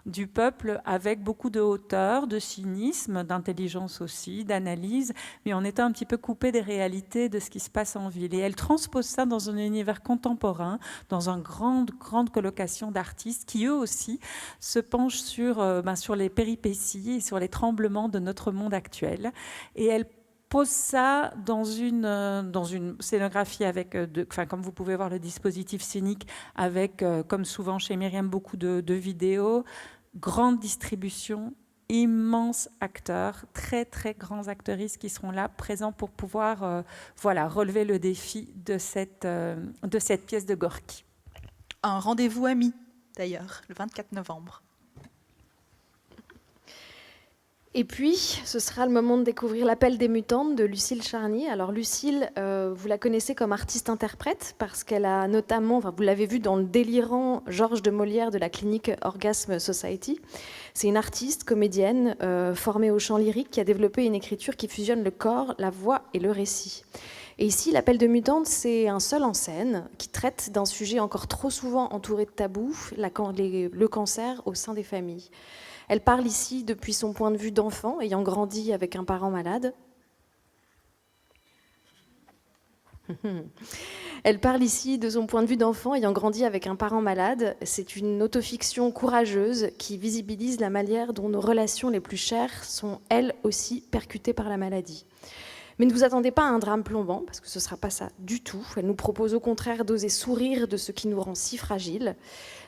du peuple avec beaucoup de hauteur, de cynisme, d'intelligence aussi, d'analyse, mais en étant un petit peu coupé des réalités de ce qui se passe en ville. Et elle transpose ça dans un univers contemporain, dans une grande colocation d'artistes qui, eux aussi, se penchent sur les péripéties et sur les tremblements de notre monde actuel. Et elle pose ça dans une scénographie avec, comme vous pouvez voir le dispositif scénique, avec, comme souvent chez Myriam, beaucoup de vidéos, grande distribution, immenses acteurs, très très grands actrices qui seront là, présents pour pouvoir relever le défi de cette pièce de Gorky. Un rendez-vous ami, d'ailleurs, le 24 novembre. Et puis, ce sera le moment de découvrir L'Appel des mutantes de Lucille Charnier. Alors Lucille, vous la connaissez comme artiste-interprète parce qu'elle a notamment, vous l'avez vu dans le délirant Georges de Molière de la clinique Orgasme Society. C'est une artiste, comédienne, formée au chant lyrique qui a développé une écriture qui fusionne le corps, la voix et le récit. Et ici, L'Appel de mutantes, c'est un seul en scène qui traite d'un sujet encore trop souvent entouré de tabous, le cancer au sein des familles. Elle parle ici depuis son point de vue d'enfant, ayant grandi avec un parent malade. Elle parle ici de son point de vue d'enfant ayant grandi avec un parent malade. C'est une autofiction courageuse qui visibilise la manière dont nos relations les plus chères sont, elles aussi, percutées par la maladie. Mais ne vous attendez pas à un drame plombant, parce que ce ne sera pas ça du tout. Elle nous propose au contraire d'oser sourire de ce qui nous rend si fragiles.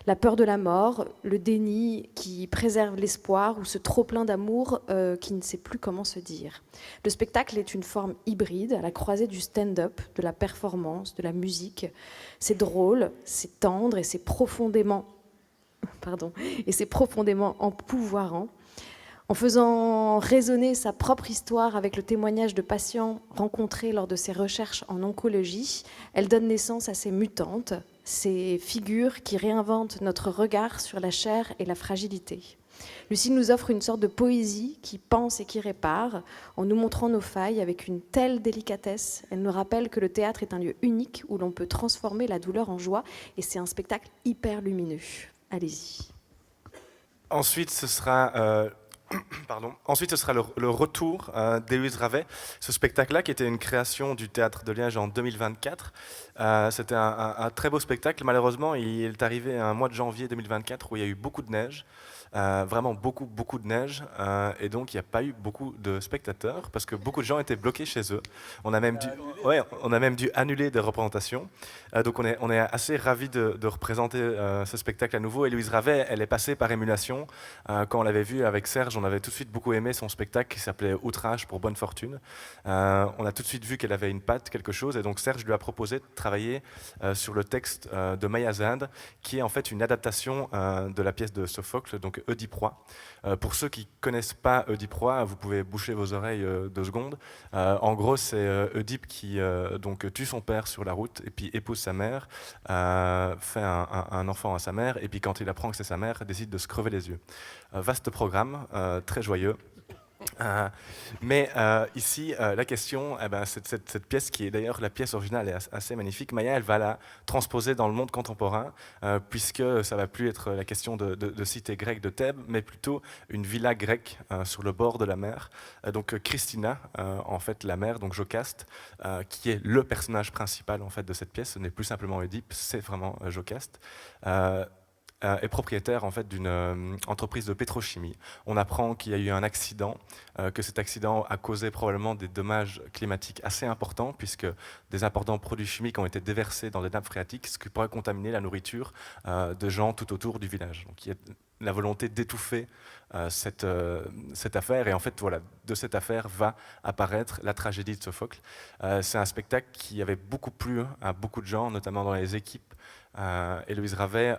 La peur de la mort, le déni qui préserve l'espoir ou ce trop-plein d'amour qui ne sait plus comment se dire. Le spectacle est une forme hybride à la croisée du stand-up, de la performance, de la musique. C'est drôle, c'est tendre et c'est profondément empouvoirant. En faisant résonner sa propre histoire avec le témoignage de patients rencontrés lors de ses recherches en oncologie, elle donne naissance à ces mutantes, ces figures qui réinventent notre regard sur la chair et la fragilité. Lucie nous offre une sorte de poésie qui pense et qui répare, en nous montrant nos failles avec une telle délicatesse. Elle nous rappelle que le théâtre est un lieu unique où l'on peut transformer la douleur en joie, et c'est un spectacle hyper lumineux. Allez-y. Ensuite, ce sera le retour d'Héloïse Ravet. Ce spectacle-là, qui était une création du Théâtre de Liège en 2024, c'était un très beau spectacle. Malheureusement, il est arrivé un mois de janvier 2024 où il y a eu beaucoup de neige. Vraiment beaucoup de neige, et donc il n'y a pas eu beaucoup de spectateurs parce que beaucoup de gens étaient bloqués chez eux. On a même dû annuler des représentations. Donc on est assez ravis de représenter ce spectacle à nouveau. Et Louise Ravet, elle est passée par émulation. Quand on l'avait vue avec Serge, on avait tout de suite beaucoup aimé son spectacle qui s'appelait Outrage pour bonne fortune. On a tout de suite vu qu'elle avait une patte, quelque chose, et donc Serge lui a proposé de travailler sur le texte de Maya Zand, qui est en fait une adaptation de la pièce de Sophocle, donc Oedipe Roi. Pour ceux qui ne connaissent pas Oedipe Roi, vous pouvez boucher vos oreilles 2 secondes. En gros, c'est Oedipe qui donc tue son père sur la route et puis épouse sa mère, fait un enfant à sa mère, et puis quand il apprend que c'est sa mère, décide de se crever les yeux. Vaste programme, très joyeux. Mais ici, la question, cette pièce qui est d'ailleurs la pièce originale est assez magnifique. Maya, elle va la transposer dans le monde contemporain, puisque ça va plus être la question de cité grecque de Thèbes, mais plutôt une villa grecque sur le bord de la mer. Donc Christina, en fait la mère, donc Jocaste, qui est le personnage principal en fait de cette pièce. Ce n'est plus simplement Oedipe, c'est vraiment Jocaste. Est propriétaire en fait d'une entreprise de pétrochimie. On apprend qu'il y a eu un accident, que cet accident a causé probablement des dommages climatiques assez importants, puisque des importants produits chimiques ont été déversés dans des nappes phréatiques, ce qui pourrait contaminer la nourriture de gens tout autour du village. Donc il y a la volonté d'étouffer cette affaire, et en fait voilà, de cette affaire va apparaître la tragédie de Sophocle. C'est un spectacle qui avait beaucoup plu à beaucoup de gens, notamment dans les équipes. Héloïse Ravet,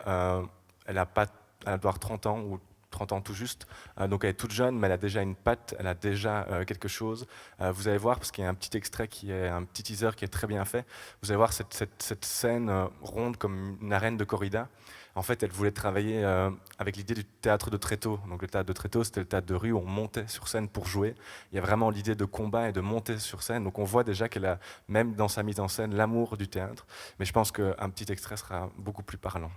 elle doit avoir 30 ans ou 30 ans tout juste, donc elle est toute jeune, mais elle a déjà une patte, elle a déjà quelque chose. Vous allez voir, parce qu'il y a un petit extrait, un petit teaser qui est très bien fait, vous allez voir cette scène ronde comme une arène de corrida. En fait, elle voulait travailler avec l'idée du théâtre de Tréteau. Donc le théâtre de Tréteau, c'était le théâtre de rue où on montait sur scène pour jouer. Il y a vraiment l'idée de combat et de monter sur scène. Donc on voit déjà qu'elle a, même dans sa mise en scène, l'amour du théâtre. Mais je pense qu'un petit extrait sera beaucoup plus parlant.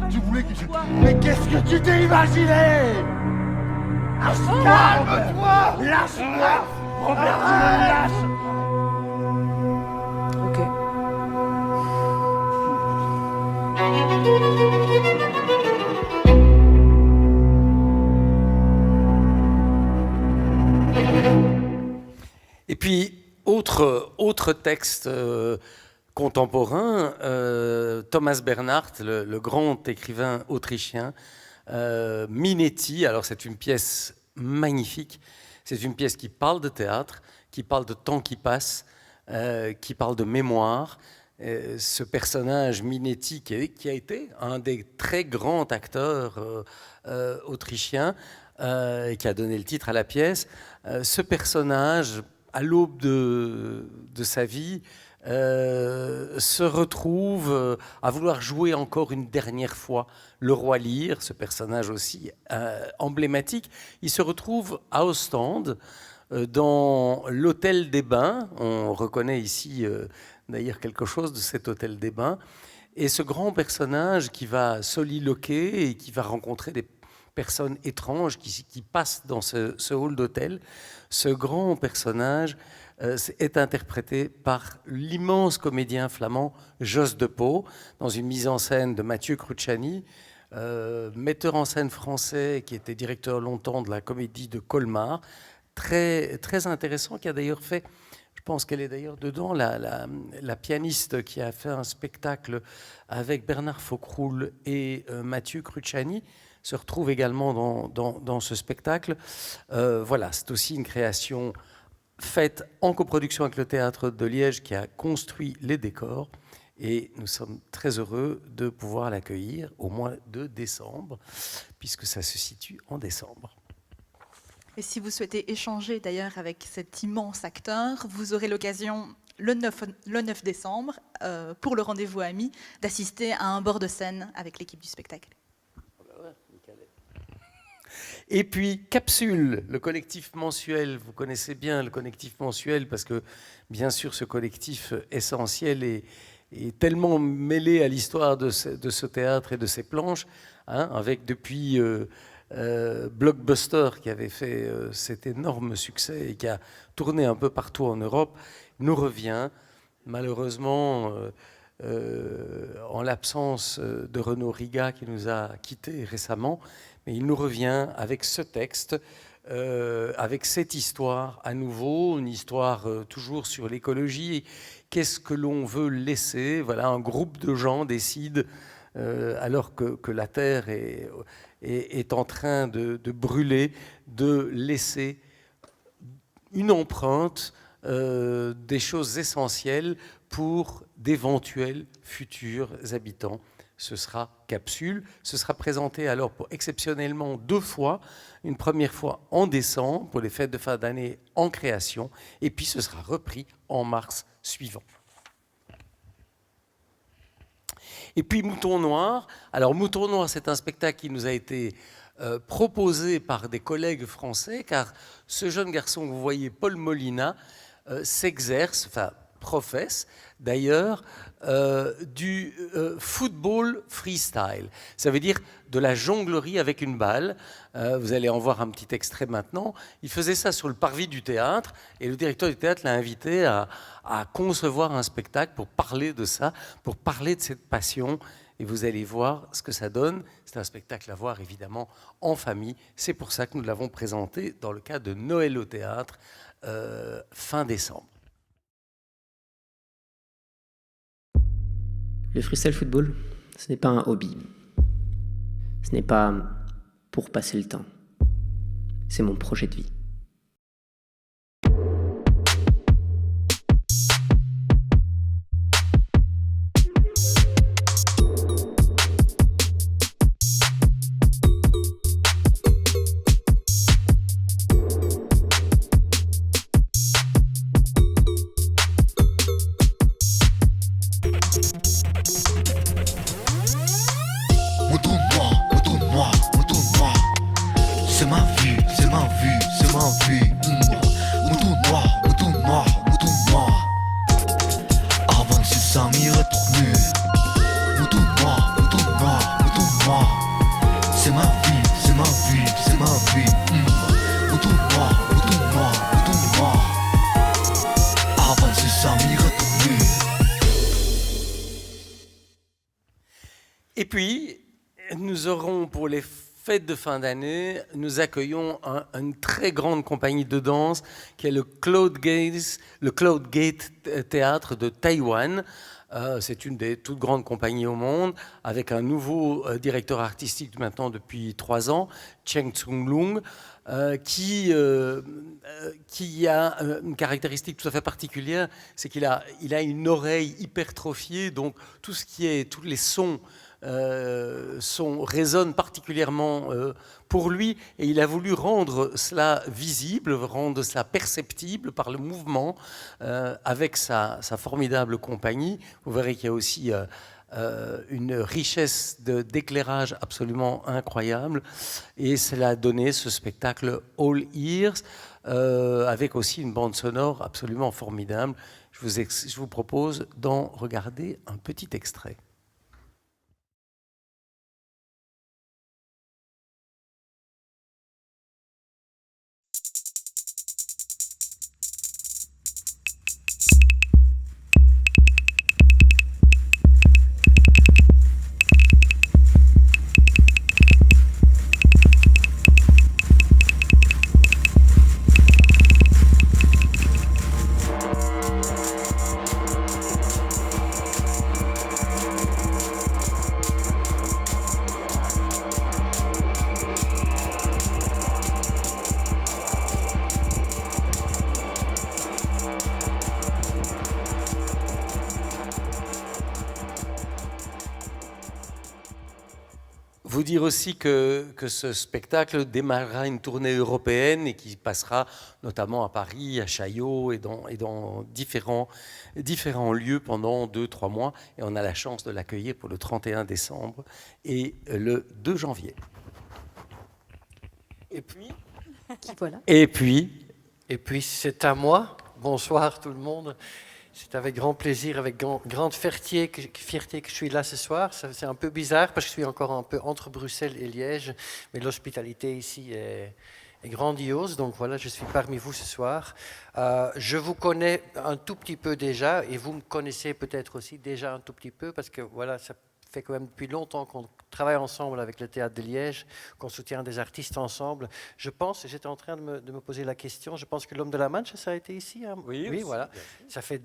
Tu voulais que je... Mais qu'est-ce que tu t'es imaginé? Calme-toi! Lâche-moi! Robert, tu me lâches! Ok. Et puis, autre texte contemporain, Thomas Bernhardt, le grand écrivain autrichien, Minetti. Alors c'est une pièce magnifique, c'est une pièce qui parle de théâtre, qui parle de temps qui passe, qui parle de mémoire. Ce personnage Minetti qui a été un des très grands acteurs autrichiens, qui a donné le titre à la pièce, ce personnage, à l'aube de sa vie, se retrouve à vouloir jouer encore une dernière fois le roi Lear, ce personnage aussi emblématique. Il se retrouve à Ostende, dans l'hôtel des Bains. On reconnaît ici d'ailleurs quelque chose de cet hôtel des Bains. Et ce grand personnage qui va soliloquer et qui va rencontrer des personnes étranges qui passent dans ce hall d'hôtel, ce grand personnage est interprété par l'immense comédien flamand Jos de Pauw, dans une mise en scène de Mathieu Cruciani, metteur en scène français qui était directeur longtemps de la comédie de Colmar, très, très intéressant, qui a d'ailleurs fait, je pense qu'elle est d'ailleurs dedans, la pianiste qui a fait un spectacle avec Bernard Faucroul et Mathieu Cruciani, se retrouve également dans ce spectacle. Voilà, c'est aussi une création faite en coproduction avec le Théâtre de Liège qui a construit les décors. Et nous sommes très heureux de pouvoir l'accueillir au mois de décembre, puisque ça se situe en décembre. Et si vous souhaitez échanger d'ailleurs avec cet immense acteur, vous aurez l'occasion le 9 décembre, pour le rendez-vous amis, d'assister à un bord de scène avec l'équipe du spectacle. Et puis Capsule, le collectif mensuel. Vous connaissez bien le collectif mensuel parce que bien sûr ce collectif essentiel est tellement mêlé à l'histoire de ce théâtre et de ses planches, hein, avec depuis Blockbuster qui avait fait cet énorme succès et qui a tourné un peu partout en Europe, nous revient malheureusement en l'absence de Renaud Riga qui nous a quittés récemment, mais il nous revient avec ce texte, avec cette histoire à nouveau, une histoire toujours sur l'écologie. Qu'est-ce que l'on veut laisser? Voilà, un groupe de gens décide, alors que la Terre est en train de brûler, de laisser une empreinte des choses essentielles pour d'éventuels futurs habitants. Ce sera Capsule. Ce sera présenté alors exceptionnellement 2 fois. Une première fois en décembre pour les fêtes de fin d'année en création, et puis ce sera repris en mars suivant. Et puis Mouton Noir. Alors Mouton Noir, c'est un spectacle qui nous a été proposé par des collègues français, car ce jeune garçon que vous voyez, Paul Molina, s'exerce, enfin professe d'ailleurs, du football freestyle. Ça veut dire de la jonglerie avec une balle. Vous allez en voir un petit extrait maintenant. Il faisait ça sur le parvis du théâtre et le directeur du théâtre l'a invité à concevoir un spectacle pour parler de ça, pour parler de cette passion. Et vous allez voir ce que ça donne. C'est un spectacle à voir évidemment en famille. C'est pour ça que nous l'avons présenté dans le cadre de Noël au théâtre fin décembre. Le freestyle football, ce n'est pas un hobby. Ce n'est pas pour passer le temps. C'est mon projet de vie. Et puis, nous aurons pour les fêtes de fin d'année, nous accueillons une très grande compagnie de danse qui est le Cloud Gate Théâtre de Taïwan. C'est une des toutes grandes compagnies au monde, avec un nouveau directeur artistique maintenant depuis 3 ans, Cheng Tsung-Lung, qui a une caractéristique tout à fait particulière, c'est qu'il a une oreille hypertrophiée, donc tous les sons résonnent particulièrement pour lui, et il a voulu rendre cela visible, rendre cela perceptible par le mouvement avec sa formidable compagnie. Vous verrez qu'il y a aussi une richesse d'éclairage absolument incroyable. Et cela a donné ce spectacle All Ears, avec aussi une bande sonore absolument formidable. Je vous propose d'en regarder un petit extrait. Vous dire aussi que ce spectacle démarrera une tournée européenne et qui passera notamment à Paris, à Chaillot et dans différents lieux pendant 2-3 mois. Et on a la chance de l'accueillir pour le 31 décembre et le 2 janvier. Et puis, voilà. Et puis, c'est à moi. Bonsoir tout le monde. C'est avec grand plaisir, avec grande fierté que je suis là ce soir. C'est un peu bizarre parce que je suis encore un peu entre Bruxelles et Liège, mais l'hospitalité ici est grandiose. Donc voilà, je suis parmi vous ce soir. Je vous connais un tout petit peu déjà et vous me connaissez peut-être aussi déjà un tout petit peu parce que voilà, ça fait quand même depuis longtemps qu'on travaille ensemble avec le Théâtre de Liège, qu'on soutient des artistes ensemble. Je pense, j'étais en train de me poser la question, je pense que l'Homme de la Manche, ça a été ici. Hein? Oui, aussi, voilà. Ça fait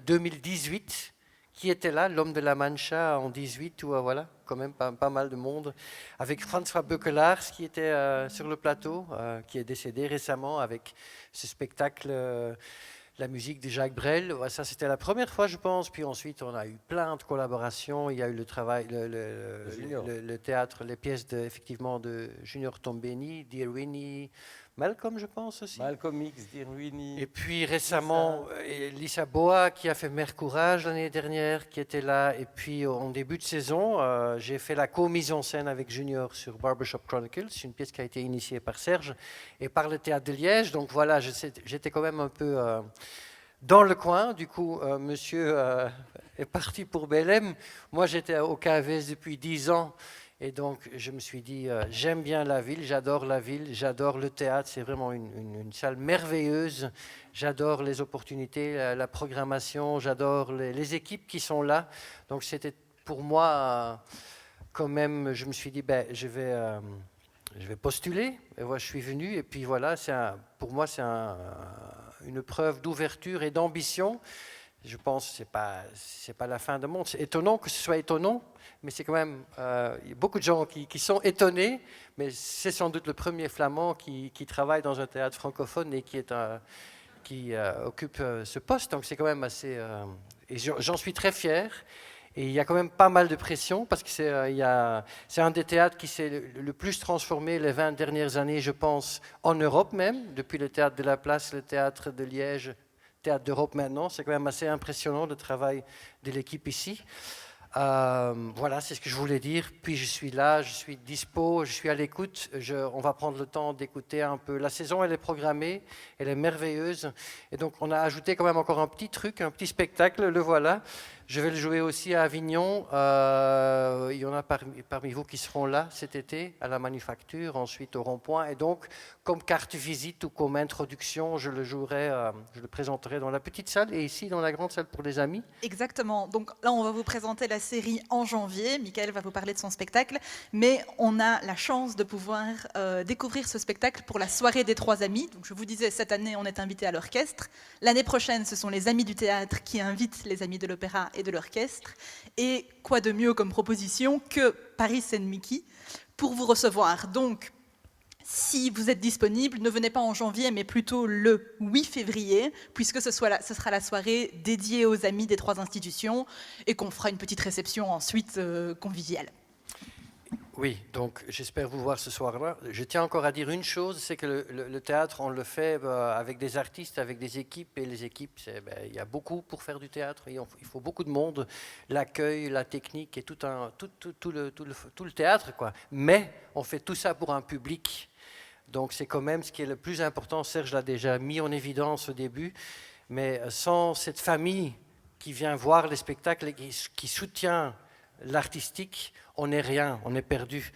2018. Qui était là, l'Homme de la Mancha en 18, ou voilà, quand même pas mal de monde. Avec François Beukelars qui était sur le plateau, qui est décédé récemment avec ce spectacle. La musique de Jacques Brel, ça c'était la première fois je pense, puis ensuite on a eu plein de collaborations, il y a eu le travail, le théâtre, les pièces effectivement de Junior Tombeni, Dear Winnie, Malcolm je pense aussi. Malcolm X, Dear Winnie. Et puis récemment, Lisa Boa qui a fait Mère Courage l'année dernière, qui était là, et puis en début de saison, j'ai fait la co-mise en scène avec Junior sur Barbershop Chronicles, une pièce qui a été initiée par Serge et par le Théâtre de Liège, donc voilà, j'étais quand même un peu... dans le coin, du coup, monsieur est parti pour Belém. Moi, j'étais au KVS depuis 10 ans. Et donc, je me suis dit, j'aime bien la ville, j'adore le théâtre. C'est vraiment une salle merveilleuse. J'adore les opportunités, la programmation. J'adore les équipes qui sont là. Donc, c'était pour moi, quand même, je me suis dit, je vais postuler. Et voilà, je suis venu. Et puis voilà, pour moi, c'est une preuve d'ouverture et d'ambition. Je pense que c'est pas la fin du monde. C'est étonnant que ce soit étonnant, mais c'est quand même il y a beaucoup de gens qui sont étonnés, mais c'est sans doute le premier flamand qui travaille dans un théâtre francophone et qui occupe ce poste. Donc c'est quand même assez... et j'en suis très fier. Et il y a quand même pas mal de pression parce que c'est un des théâtres qui s'est le plus transformé les 20 dernières années, je pense, en Europe même, depuis le Théâtre de la Place, le Théâtre de Liège, Théâtre d'Europe maintenant. C'est quand même assez impressionnant le travail de l'équipe ici. Voilà, c'est ce que je voulais dire. Puis je suis là, je suis dispo, je suis à l'écoute. On va prendre le temps d'écouter un peu. La saison, elle est programmée, elle est merveilleuse. Et donc, on a ajouté quand même encore un petit truc, un petit spectacle, le voilà. Je vais le jouer aussi à Avignon. Il y en a parmi vous qui seront là cet été, à la Manufacture, ensuite au Rond-Point. Et donc, comme carte visite ou comme introduction, je le présenterai dans la petite salle et ici dans la grande salle pour les amis. Exactement. Donc là, on va vous présenter la série en janvier. Michael va vous parler de son spectacle. Mais on a la chance de pouvoir découvrir ce spectacle pour la soirée des 3 amis. Donc je vous disais, cette année, on est invité à l'orchestre. L'année prochaine, ce sont les amis du théâtre qui invitent les amis de l'opéra et de l'orchestre. Et quoi de mieux comme proposition que Paris Saint Mickey pour vous recevoir. Donc, si vous êtes disponible, ne venez pas en janvier, mais plutôt le 8 février, puisque ce sera la soirée dédiée aux amis des 3 institutions et qu'on fera une petite réception ensuite conviviale. Oui, donc j'espère vous voir ce soir-là. Je tiens encore à dire une chose, c'est que le théâtre, on le fait avec des artistes, avec des équipes, et les équipes, il y a beaucoup pour faire du théâtre, il faut beaucoup de monde, l'accueil, la technique et tout le théâtre, quoi. Mais on fait tout ça pour un public, donc c'est quand même ce qui est le plus important. Serge l'a déjà mis en évidence au début, mais sans cette famille qui vient voir les spectacles et qui soutient l'artistique, on n'est rien, on est perdu.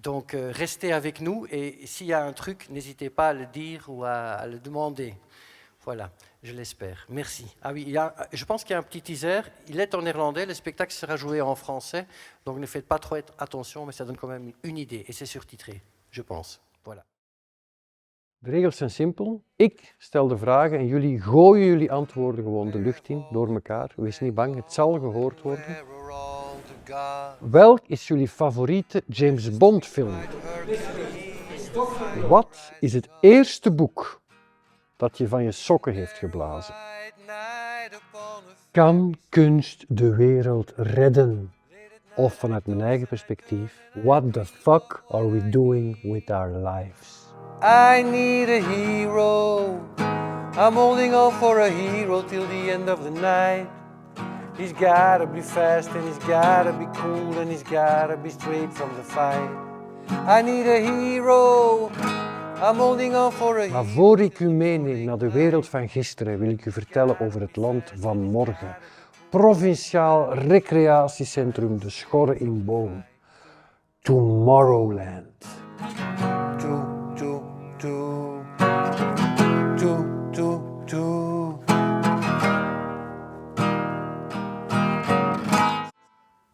Donc restez avec nous et s'il y a un truc, n'hésitez pas à le dire ou à le demander. Voilà, je l'espère. Merci. Ah oui, je pense qu'il y a un petit teaser. Il est en néerlandais, le spectacle sera joué en français, donc ne faites pas trop attention, mais ça donne quand même une idée et c'est surtitré, je pense. Voilà. De regels zijn simpel. Ik stel de vragen en jullie gooien jullie antwoorden gewoon de lucht in, door elkaar. Wees niet bang, het zal gehoord worden. Welk is jullie favoriete James Bond film? Wat is het eerste boek dat je van je sokken heeft geblazen? Kan kunst de wereld redden? Of vanuit mijn eigen perspectief, what the fuck are we doing with our lives? I need a hero. I'm holding on for a hero till the end of the night. He's gotta be fast and he's gotta be cool and he's gotta be straight from the fight. I need a hero. I'm holding on for a hero. Maar voor ik u meeneem naar de wereld van gisteren, wil ik u vertellen over het land van morgen. Provinciaal recreatiecentrum De Schorre in Boom. Tomorrowland.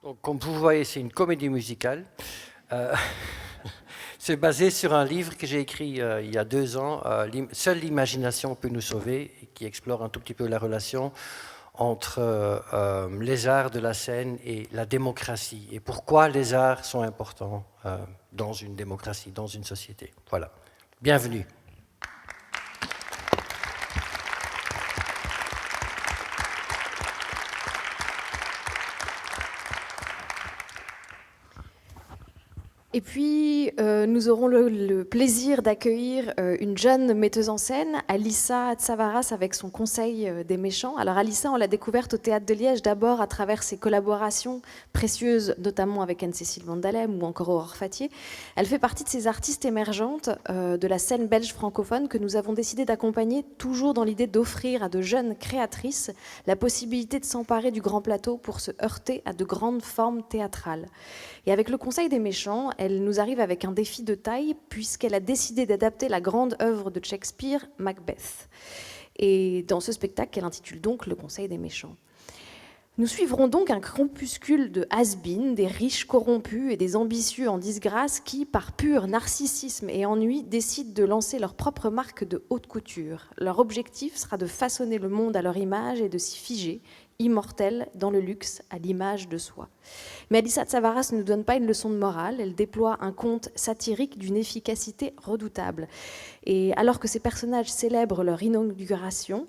Donc, comme vous voyez, c'est une comédie musicale. C'est basé sur un livre que j'ai écrit il y a 2 ans, Seule l'imagination peut nous sauver, qui explore un tout petit peu la relation entre les arts de la scène et la démocratie, et pourquoi les arts sont importants dans une démocratie, dans une société. Voilà. Bienvenue. Et puis, nous aurons le plaisir d'accueillir une jeune metteuse en scène, Alissa Tsavaras, avec son Conseil des méchants. Alors Alissa, on l'a découverte au Théâtre de Liège, d'abord à travers ses collaborations précieuses, notamment avec Anne-Cécile Vandalem ou encore Aurore Fatier. Elle fait partie de ces artistes émergentes de la scène belge francophone que nous avons décidé d'accompagner, toujours dans l'idée d'offrir à de jeunes créatrices la possibilité de s'emparer du grand plateau pour se heurter à de grandes formes théâtrales. Et avec le Conseil des méchants, elle nous arrive avec un défi de taille puisqu'elle a décidé d'adapter la grande œuvre de Shakespeare, Macbeth. Et dans ce spectacle, qu'elle intitule donc Le Conseil des méchants. Nous suivrons donc un groupuscule de has-been, des riches corrompus et des ambitieux en disgrâce qui, par pur narcissisme et ennui, décident de lancer leur propre marque de haute couture. Leur objectif sera de façonner le monde à leur image et de s'y figer, immortelle dans le luxe, à l'image de soi. Mais Alissa Tsavaras ne nous donne pas une leçon de morale, elle déploie un conte satirique d'une efficacité redoutable. Et alors que ces personnages célèbrent leur inauguration,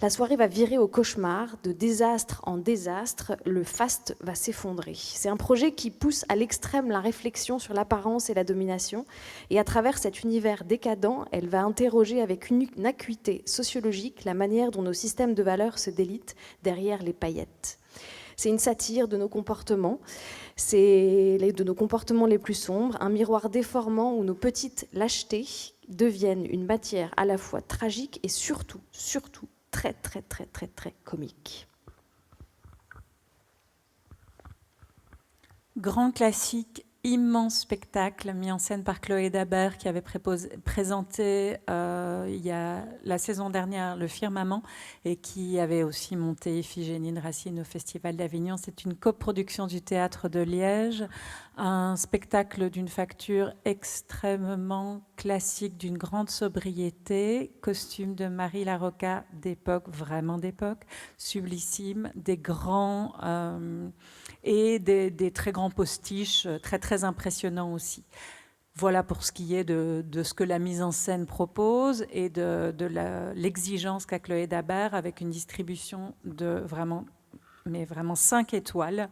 la soirée va virer au cauchemar, de désastre en désastre, le faste va s'effondrer. C'est un projet qui pousse à l'extrême la réflexion sur l'apparence et la domination, et à travers cet univers décadent, elle va interroger avec une acuité sociologique la manière dont nos systèmes de valeurs se délitent derrière les paillettes. C'est une satire de nos comportements, de nos comportements les plus sombres, un miroir déformant où nos petites lâchetés deviennent une matière à la fois tragique et surtout très comique. Grand classique, immense spectacle mis en scène par Chloé Dabert qui avait présenté il y a la saison dernière Le Firmament et qui avait aussi monté Iphigénie de Racine au Festival d'Avignon. C'est une coproduction du Théâtre de Liège, un spectacle d'une facture extrêmement classique, d'une grande sobriété, costume de Marie Larocca d'époque, vraiment d'époque, sublissime, des grands et des très grands postiches, très impressionnants aussi. Voilà pour ce qui est de ce que la mise en scène propose et de l'exigence qu'a Chloé Dabert avec une distribution de vraiment 5 étoiles.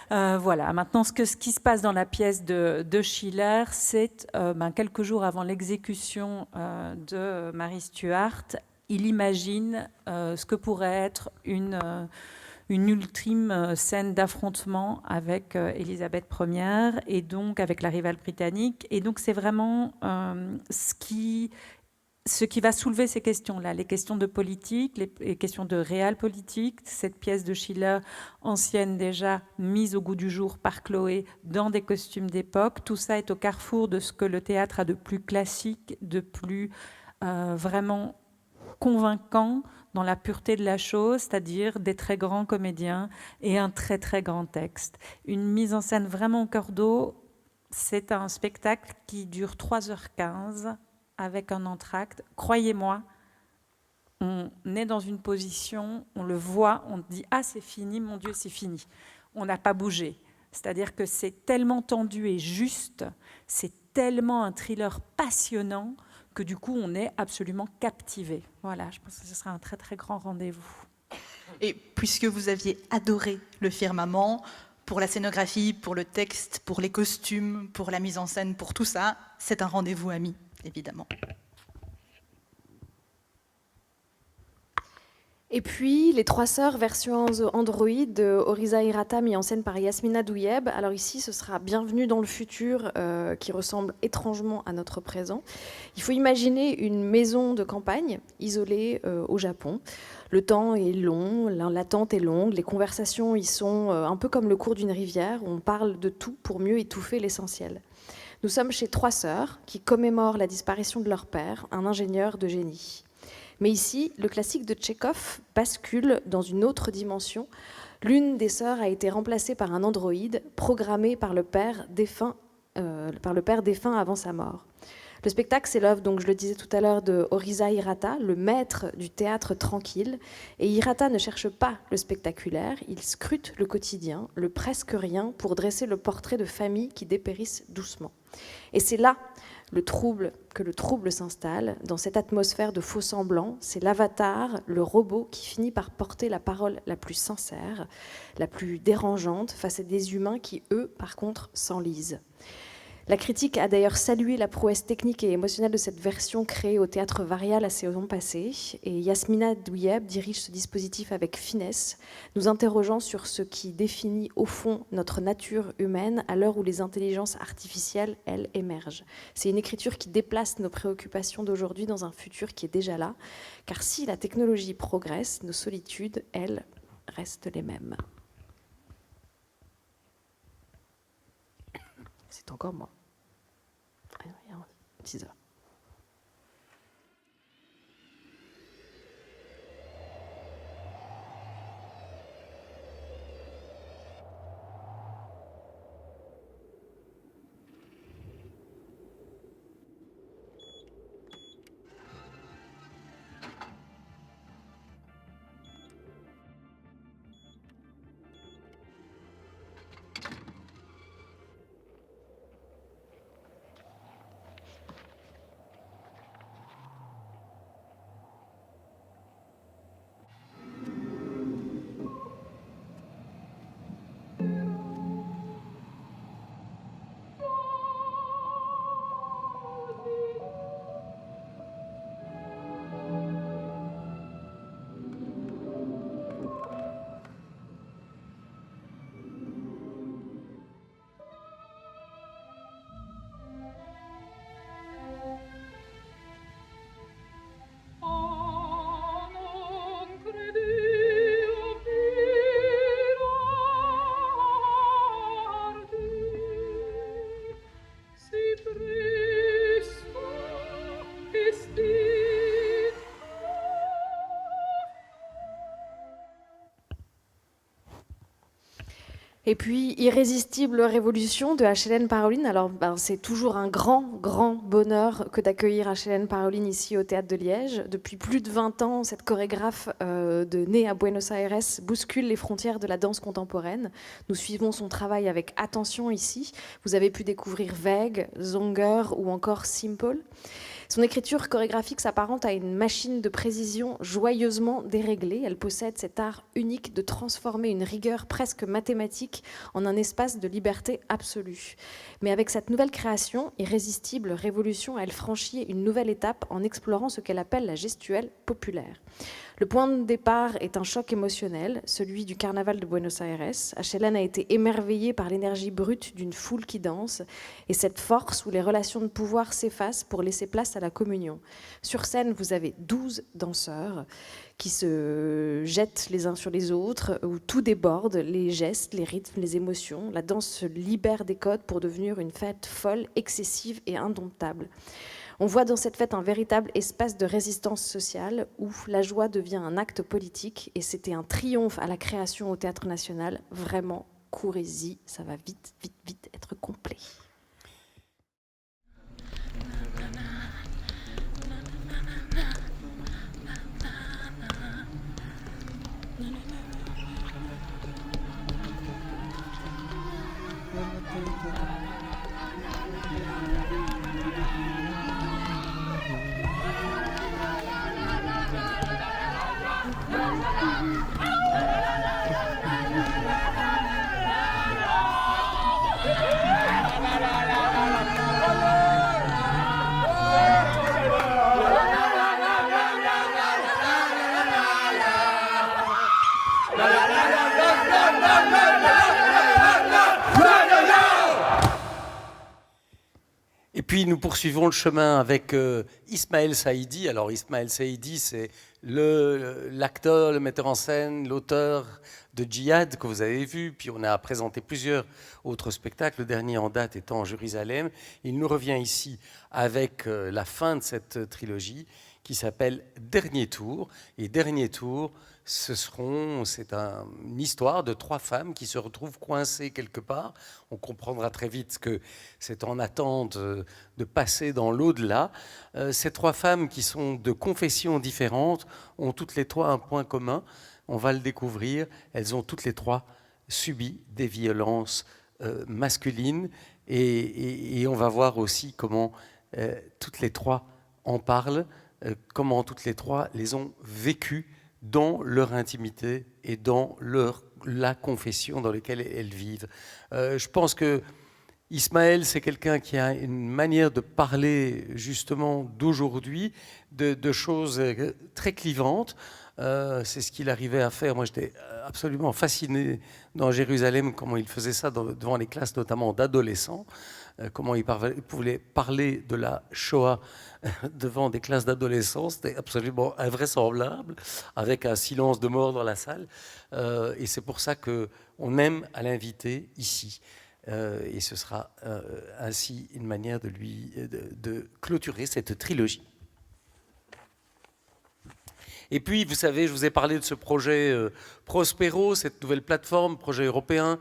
Voilà, maintenant ce qui se passe dans la pièce de Schiller, c'est quelques jours avant l'exécution de Marie Stuart, il imagine ce que pourrait être une ultime scène d'affrontement avec Élisabeth Ier et donc avec la rivale britannique. Et donc c'est vraiment ce qui va soulever ces questions-là, les questions de politique, les questions de réel politique. Cette pièce de Schiller, ancienne déjà, mise au goût du jour par Chloé dans des costumes d'époque. Tout ça est au carrefour de ce que le théâtre a de plus classique, de plus vraiment convaincant dans la pureté de la chose, c'est-à-dire des très grands comédiens et un très très grand texte. Une mise en scène vraiment au cœur d'eau. C'est un spectacle qui dure 3h15 avec un entracte. Croyez-moi, on est dans une position, on le voit, on dit « Ah, c'est fini, mon Dieu, c'est fini ». On n'a pas bougé. C'est-à-dire que c'est tellement tendu et juste, c'est tellement un thriller passionnant que du coup, on est absolument captivé. Voilà, je pense que ce sera un très très grand rendez-vous. Et puisque vous aviez adoré Le Firmament, pour la scénographie, pour le texte, pour les costumes, pour la mise en scène, pour tout ça, c'est un rendez-vous ami, évidemment. Et puis, Les Trois Sœurs, version Android de Oriza Hirata, mis en scène par Yasmina Douyeb. Alors ici, ce sera Bienvenue dans le futur, qui ressemble étrangement à notre présent. Il faut imaginer une maison de campagne isolée au Japon. Le temps est long, l'attente est longue, les conversations y sont un peu comme le cours d'une rivière. On parle de tout pour mieux étouffer l'essentiel. Nous sommes chez trois sœurs qui commémorent la disparition de leur père, un ingénieur de génie. Mais ici, le classique de Tchekhov bascule dans une autre dimension. L'une des sœurs a été remplacée par un androïde programmé par le père défunt avant sa mort. Le spectacle, c'est l'œuvre, donc je le disais tout à l'heure, de Oriza Hirata, le maître du théâtre tranquille. Et Hirata ne cherche pas le spectaculaire, il scrute le quotidien, le presque rien, pour dresser le portrait de familles qui dépérissent doucement. Et c'est là que le trouble s'installe, dans cette atmosphère de faux-semblants. C'est l'avatar, le robot, qui finit par porter la parole la plus sincère, la plus dérangeante, face à des humains qui, eux, par contre, s'enlisent. La critique a d'ailleurs salué la prouesse technique et émotionnelle de cette version créée au Théâtre Varia la saison passée. Et Yasmina Douyeb dirige ce dispositif avec finesse, nous interrogeant sur ce qui définit au fond notre nature humaine à l'heure où les intelligences artificielles, elles, émergent. C'est une écriture qui déplace nos préoccupations d'aujourd'hui dans un futur qui est déjà là. Car si la technologie progresse, nos solitudes, elles, restent les mêmes. C'est encore moi. 6 heures. Et puis, Irrésistible Révolution de H.L.N. Paroline. Alors, c'est toujours un grand, grand bonheur que d'accueillir H.L.N. Paroline ici au Théâtre de Liège. Depuis plus de 20 ans, cette chorégraphe née à Buenos Aires bouscule les frontières de la danse contemporaine. Nous suivons son travail avec attention ici. Vous avez pu découvrir Vague, Zonger ou encore Simple. Son écriture chorégraphique s'apparente à une machine de précision joyeusement déréglée. Elle possède cet art unique de transformer une rigueur presque mathématique en un espace de liberté absolue. Mais avec cette nouvelle création, irrésistible révolution, elle franchit une nouvelle étape en explorant ce qu'elle appelle la gestuelle populaire. Le point de départ est un choc émotionnel, celui du carnaval de Buenos Aires. HLN a été émerveillé par l'énergie brute d'une foule qui danse et cette force où les relations de pouvoir s'effacent pour laisser place à la communion. Sur scène, vous avez 12 danseurs qui se jettent les uns sur les autres, où tout déborde, les gestes, les rythmes, les émotions. La danse se libère des codes pour devenir une fête folle, excessive et indomptable. On voit dans cette fête un véritable espace de résistance sociale où la joie devient un acte politique et c'était un triomphe à la création au Théâtre National. Vraiment, courez-y, ça va vite, vite, vite être complet. Et puis nous poursuivons le chemin avec Ismaël Saïdi. Alors Ismaël Saïdi, c'est l'acteur, le metteur en scène, l'auteur de Djihad que vous avez vu. Puis on a présenté plusieurs autres spectacles, le dernier en date étant Jérusalem. Il nous revient ici avec la fin de cette trilogie qui s'appelle Dernier Tour. Et Dernier Tour, c'est une histoire de 3 femmes qui se retrouvent coincées quelque part. On comprendra très vite que c'est en attente de passer dans l'au-delà. Ces 3 femmes qui sont de confessions différentes ont toutes les 3 un point commun. On va le découvrir. Elles ont toutes les 3 subi des violences masculines. Et on va voir aussi comment toutes les 3 en parlent, comment toutes les 3 les ont vécues dans leur intimité et dans la confession dans laquelle elles vivent. Je pense que Ismaël, c'est quelqu'un qui a une manière de parler justement d'aujourd'hui, de choses très clivantes. C'est ce qu'il arrivait à faire. Moi, j'étais absolument fasciné dans Jérusalem, comment il faisait ça devant les classes, notamment d'adolescents, comment il pouvait parler de la Shoah devant des classes d'adolescents. C'était absolument invraisemblable, avec un silence de mort dans la salle. Et c'est pour ça qu'on aime à l'inviter ici. Et ce sera ainsi une manière de clôturer cette trilogie. Et puis, vous savez, je vous ai parlé de ce projet Prospero, cette nouvelle plateforme, projet européen,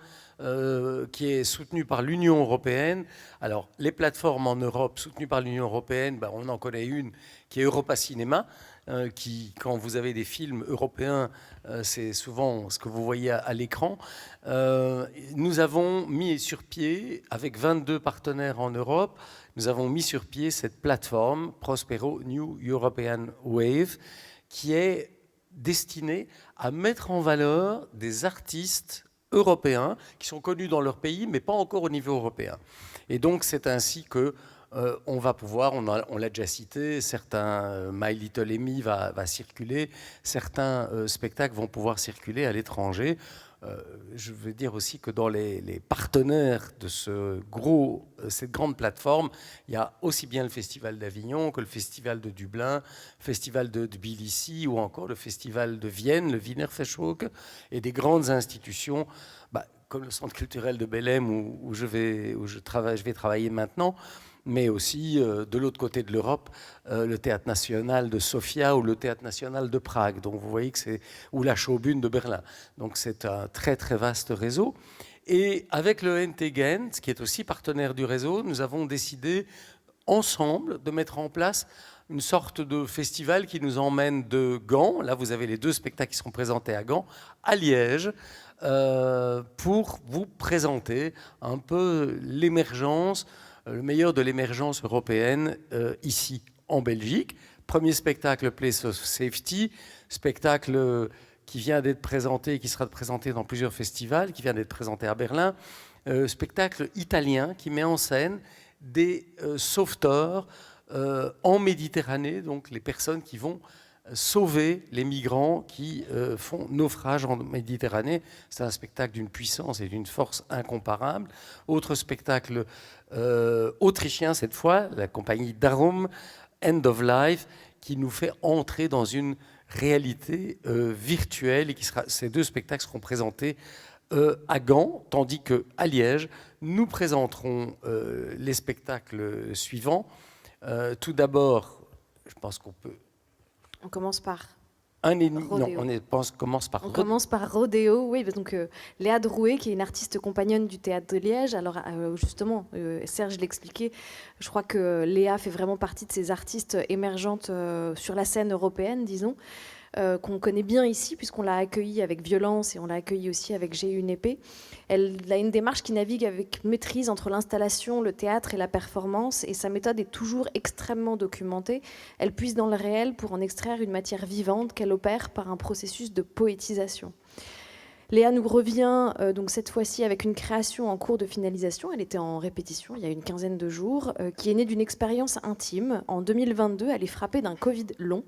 qui est soutenu par l'Union européenne. Alors, les plateformes en Europe soutenues par l'Union européenne, on en connaît une qui est Europa Cinéma, qui, quand vous avez des films européens, c'est souvent ce que vous voyez à l'écran. Nous avons mis sur pied, avec 22 partenaires en Europe, nous avons mis sur pied cette plateforme Prospero New European Wave, qui est destinée à mettre en valeur des artistes européens qui sont connus dans leur pays, mais pas encore au niveau européen. Et donc, c'est ainsi que on va pouvoir, on l'a déjà cité, certains My Little Amy va circuler, certains spectacles vont pouvoir circuler à l'étranger. Je veux dire aussi que dans les partenaires de cette grande plateforme, il y a aussi bien le Festival d'Avignon que le Festival de Dublin, le Festival de Tbilissi ou encore le Festival de Vienne, le Wiener Festschauke, et des grandes institutions comme le Centre culturel de Belém où je vais travailler maintenant, mais aussi de l'autre côté de l'Europe, le Théâtre National de Sofia ou le Théâtre National de Prague. Donc vous voyez que ou la Schaubühne de Berlin. Donc c'est un très très vaste réseau. Et avec le NT Gent, qui est aussi partenaire du réseau, nous avons décidé ensemble de mettre en place une sorte de festival qui nous emmène de Gand. Là, vous avez les 2 spectacles qui seront présentés à Gand, à Liège, pour vous présenter un peu l'émergence, le meilleur de l'émergence européenne ici, en Belgique. Premier spectacle, Place of Safety, spectacle qui vient d'être présenté, qui sera présenté dans plusieurs festivals, qui vient d'être présenté à Berlin. Spectacle italien qui met en scène des sauveteurs en Méditerranée, donc les personnes qui vont sauver les migrants qui font naufrage en Méditerranée. C'est un spectacle d'une puissance et d'une force incomparable. Autre spectacle autrichien cette fois, la compagnie Darum, End of Life, qui nous fait entrer dans une réalité virtuelle. Et ces deux spectacles seront présentés à Gand, tandis qu'à Liège, nous présenterons les spectacles suivants. Tout d'abord, je pense qu'on peut... On commence par... Un ennemi. Rodéo. Non, commence par... On commence par Rodéo, oui, donc Léa Drouet, qui est une artiste compagnonne du Théâtre de Liège. Alors justement, Serge l'expliquait, je crois que Léa fait vraiment partie de ces artistes émergentes sur la scène européenne, disons, qu'on connaît bien ici, puisqu'on l'a accueillie avec Violence et on l'a accueillie aussi avec J'ai une épée. Elle a une démarche qui navigue avec maîtrise entre l'installation, le théâtre et la performance, et sa méthode est toujours extrêmement documentée. Elle puise dans le réel pour en extraire une matière vivante qu'elle opère par un processus de poétisation. Léa nous revient donc cette fois-ci avec une création en cours de finalisation. Elle était en répétition il y a une quinzaine de jours, qui est née d'une expérience intime. En 2022, elle est frappée d'un Covid long.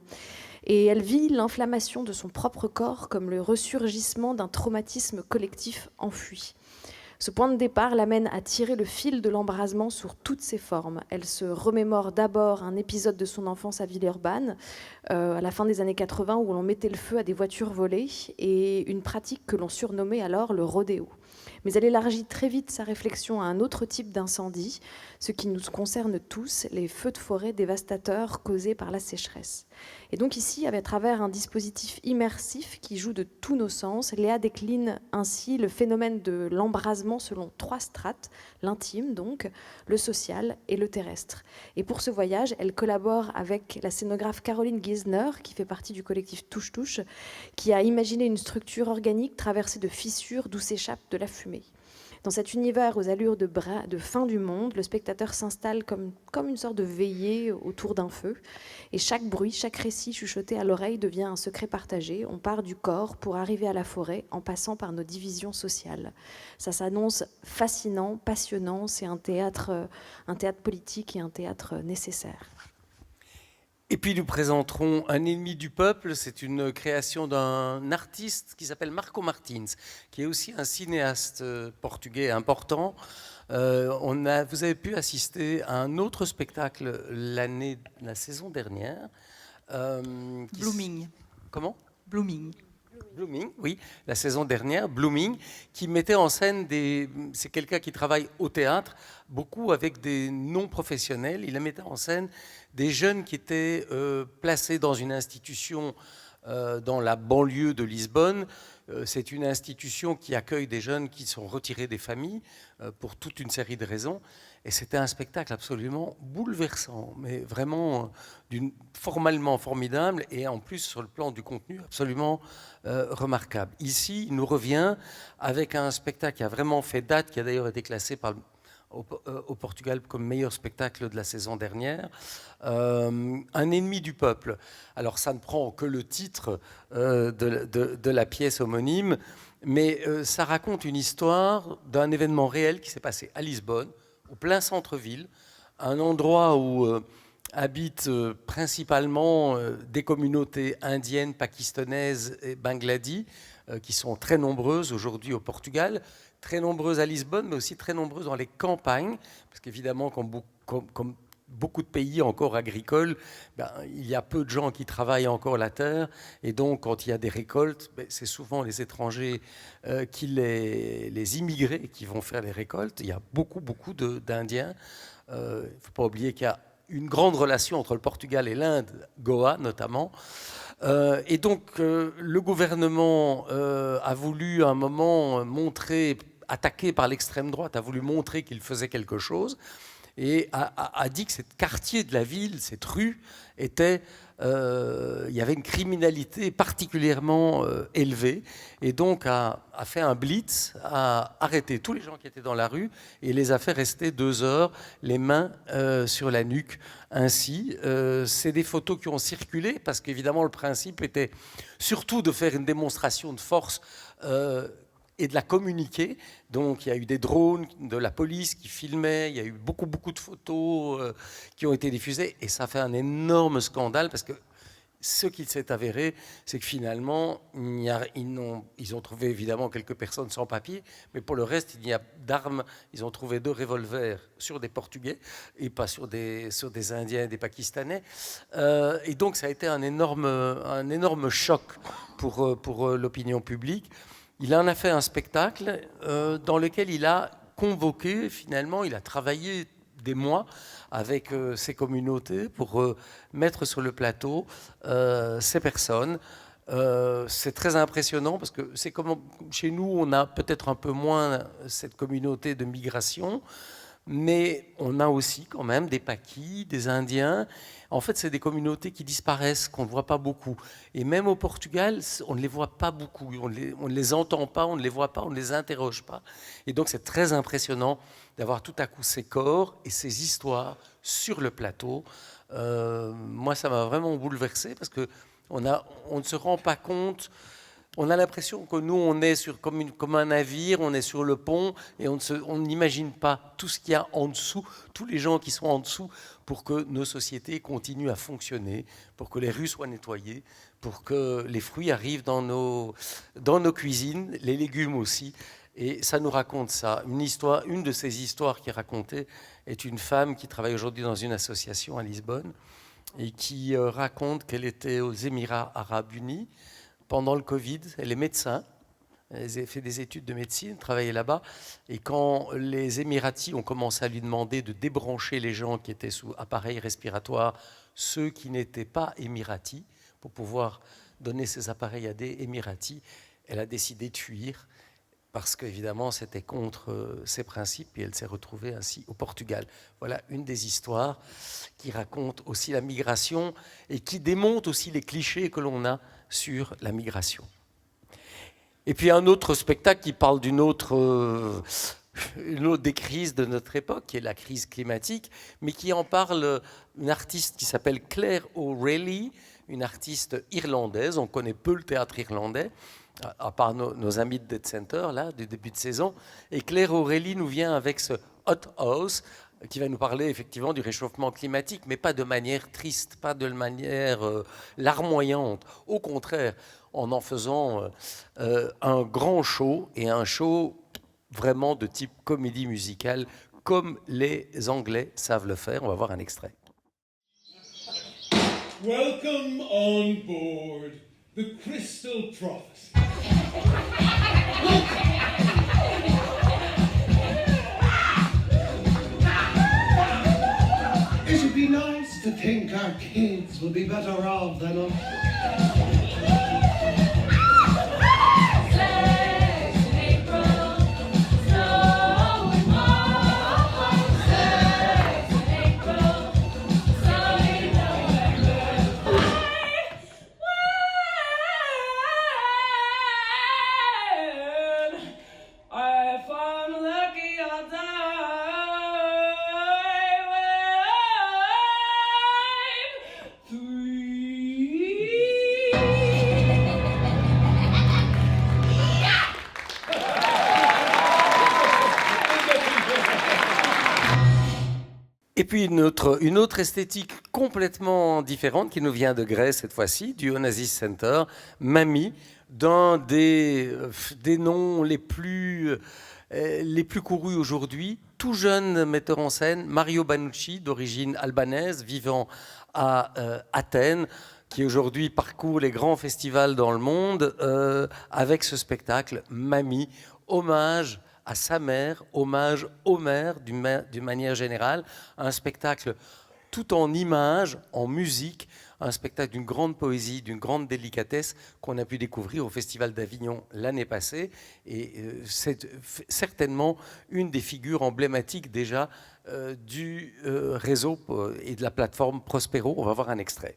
Et elle vit l'inflammation de son propre corps comme le ressurgissement d'un traumatisme collectif enfui. Ce point de départ l'amène à tirer le fil de l'embrasement sur toutes ses formes. Elle se remémore d'abord un épisode de son enfance à Villeurbanne, à la fin des années 80, où l'on mettait le feu à des voitures volées, et une pratique que l'on surnommait alors le rodéo. Mais elle élargit très vite sa réflexion à un autre type d'incendie, ce qui nous concerne tous, les feux de forêt dévastateurs causés par la sécheresse. Et donc ici, à travers un dispositif immersif qui joue de tous nos sens, Léa décline ainsi le phénomène de l'embrasement selon 3 strates, l'intime donc, le social et le terrestre. Et pour ce voyage, elle collabore avec la scénographe Caroline Giesner, qui fait partie du collectif Touche Touche, qui a imaginé une structure organique traversée de fissures d'où s'échappe de la fumée. Dans cet univers aux allures de fin du monde, le spectateur s'installe comme une sorte de veillée autour d'un feu. Et chaque bruit, chaque récit chuchoté à l'oreille devient un secret partagé. On part du corps pour arriver à la forêt en passant par nos divisions sociales. Ça s'annonce fascinant, passionnant. C'est un théâtre politique et un théâtre nécessaire. Et puis nous présenterons Un ennemi du peuple. C'est une création d'un artiste qui s'appelle Marco Martins, qui est aussi un cinéaste portugais important. Vous avez pu assister à un autre spectacle la saison dernière. Blooming. Comment ? Blooming. Blooming, oui, la saison dernière, Blooming, qui mettait en scène c'est quelqu'un qui travaille au théâtre, beaucoup avec des non-professionnels. Il mettait en scène des jeunes qui étaient placés dans une institution dans la banlieue de Lisbonne. C'est une institution qui accueille des jeunes qui sont retirés des familles pour toute une série de raisons. Et c'était un spectacle absolument bouleversant, mais vraiment formellement formidable et en plus sur le plan du contenu absolument remarquable. Ici, il nous revient avec un spectacle qui a vraiment fait date, qui a d'ailleurs été classé au Portugal comme meilleur spectacle de la saison dernière, Un ennemi du peuple. Alors ça ne prend que le titre de la pièce homonyme, mais ça raconte une histoire d'un événement réel qui s'est passé à Lisbonne, au plein centre-ville, un endroit où habitent principalement des communautés indiennes, pakistanaises et bangladis, qui sont très nombreuses aujourd'hui au Portugal, très nombreuses à Lisbonne, mais aussi très nombreuses dans les campagnes, parce qu'évidemment, comme beaucoup de pays encore agricoles, il y a peu de gens qui travaillent encore la terre, et donc quand il y a des récoltes, c'est souvent les étrangers, les immigrés qui vont faire les récoltes. Il y a beaucoup d'Indiens. Il ne faut pas oublier qu'il y a une grande relation entre le Portugal et l'Inde, Goa notamment. Et donc le gouvernement a voulu à un moment attaqué par l'extrême droite, a voulu montrer qu'il faisait quelque chose. et a dit que ce quartier de la ville, cette rue, était... il y avait une criminalité particulièrement élevée, et donc a fait un blitz, a arrêté tous les gens qui étaient dans la rue et les a fait rester 2 heures, les mains sur la nuque. Ainsi, c'est des photos qui ont circulé, parce qu'évidemment le principe était surtout de faire une démonstration de force et de la communiquer. Donc il y a eu des drones de la police qui filmaient, il y a eu beaucoup de photos qui ont été diffusées, et ça fait un énorme scandale, parce que ce qu'il s'est avéré, c'est que finalement, ils ont trouvé évidemment quelques personnes sans papier, mais pour le reste, il n'y a d'armes. Ils ont trouvé 2 revolvers sur des Portugais et pas sur des Indiens et des Pakistanais. Et donc ça a été un énorme choc pour l'opinion publique. Il en a fait un spectacle dans lequel il a convoqué, finalement, il a travaillé des mois avec ces communautés pour mettre sur le plateau ces personnes. C'est très impressionnant, parce que c'est comme chez nous, on a peut-être un peu moins cette communauté de migration, mais on a aussi quand même des Paquis, des Indiens. En fait, c'est des communautés qui disparaissent, qu'on ne voit pas beaucoup. Et même au Portugal, on ne les voit pas beaucoup. On ne les entend pas, on ne les voit pas, on ne les interroge pas. Et donc, c'est très impressionnant d'avoir tout à coup ces corps et ces histoires sur le plateau. Moi, ça m'a vraiment bouleversé, parce qu'on ne se rend pas compte. On a l'impression que nous, on est comme un navire, on est sur le pont, et on n'imagine pas tout ce qu'il y a en dessous, tous les gens qui sont en dessous, pour que nos sociétés continuent à fonctionner, pour que les rues soient nettoyées, pour que les fruits arrivent dans nos cuisines, les légumes aussi. Et ça nous raconte ça. Une de ces histoires qui est racontée est une femme qui travaille aujourd'hui dans une association à Lisbonne, et qui raconte qu'elle était aux Émirats arabes unis pendant le Covid. Elle est médecin, elle a fait des études de médecine, travaillait là-bas, et quand les Émiratis ont commencé à lui demander de débrancher les gens qui étaient sous appareil respiratoire, ceux qui n'étaient pas Émiratis, pour pouvoir donner ces appareils à des Émiratis, elle a décidé de fuir, parce qu'évidemment c'était contre ses principes, et elle s'est retrouvée ainsi au Portugal. Voilà une des histoires qui raconte aussi la migration, et qui démonte aussi les clichés que l'on a sur la migration. Et puis un autre spectacle qui parle une autre des crises de notre époque, qui est la crise climatique, mais qui en parle une artiste qui s'appelle Claire O'Reilly, une artiste irlandaise. On connaît peu le théâtre irlandais, à part nos amis de Dead Center, là, du début de saison. Et Claire O'Reilly nous vient avec ce Hot House, qui va nous parler effectivement du réchauffement climatique, mais pas de manière triste, pas de manière larmoyante. Au contraire, en faisant un grand show, et un show vraiment de type comédie musicale, comme les Anglais savent le faire. On va voir un extrait. Welcome on board the Crystal Prophet. It would be nice to think our kids would be better off than us. Et puis une autre esthétique complètement différente qui nous vient de Grèce cette fois-ci, du Onassis Center, Mamie, d'un des noms les plus courus aujourd'hui, tout jeune metteur en scène, Mario Banucci, d'origine albanaise, vivant à Athènes, qui aujourd'hui parcourt les grands festivals dans le monde avec ce spectacle Mamie, hommage à sa mère, hommage au maire d'une manière générale, un spectacle tout en images, en musique, un spectacle d'une grande poésie, d'une grande délicatesse qu'on a pu découvrir au Festival d'Avignon l'année passée. Et c'est certainement une des figures emblématiques déjà du réseau et de la plateforme Prospero. On va voir un extrait.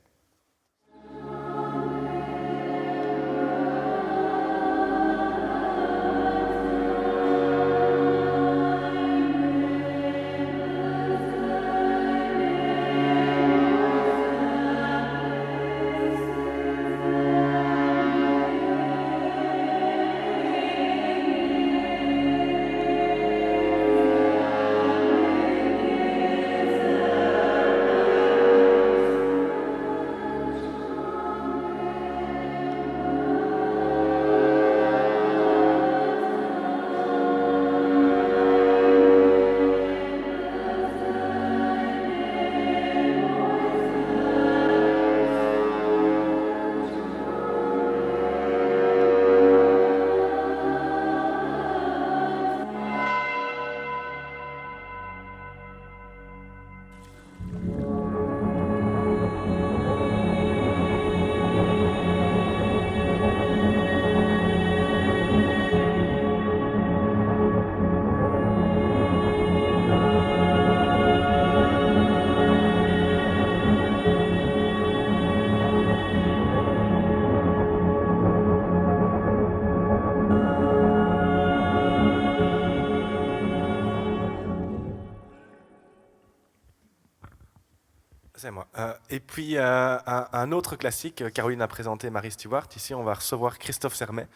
C'est moi. Et puis un autre classique, Caroline a présenté Marie Stuart. Ici, on va recevoir Christophe Sermet,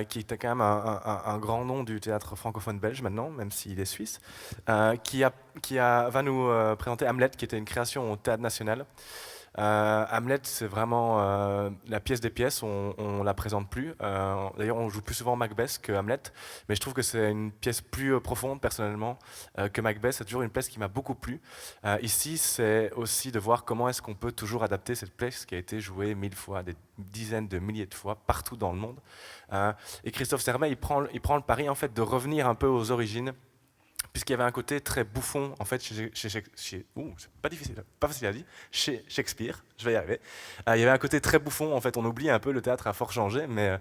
qui est quand même un grand nom du théâtre francophone belge maintenant, même s'il est suisse, qui va nous présenter Hamlet, qui était une création au Théâtre National. Hamlet, c'est vraiment la pièce des pièces, on la présente plus. D'ailleurs, on joue plus souvent Macbeth que Hamlet, mais je trouve que c'est une pièce plus profonde, personnellement, que Macbeth. C'est toujours une pièce qui m'a beaucoup plu. Ici, c'est aussi de voir comment est-ce qu'on peut toujours adapter cette pièce qui a été jouée 1000 fois, des dizaines de milliers de fois, partout dans le monde. Et Christophe Sermet, il prend le pari, en fait, de revenir un peu aux origines, puisqu'il y avait un côté très bouffon, en fait, c'est pas facile à dire, chez Shakespeare, je vais y arriver. Il y avait un côté très bouffon, en fait, on oublie un peu, le théâtre a fort changé, mais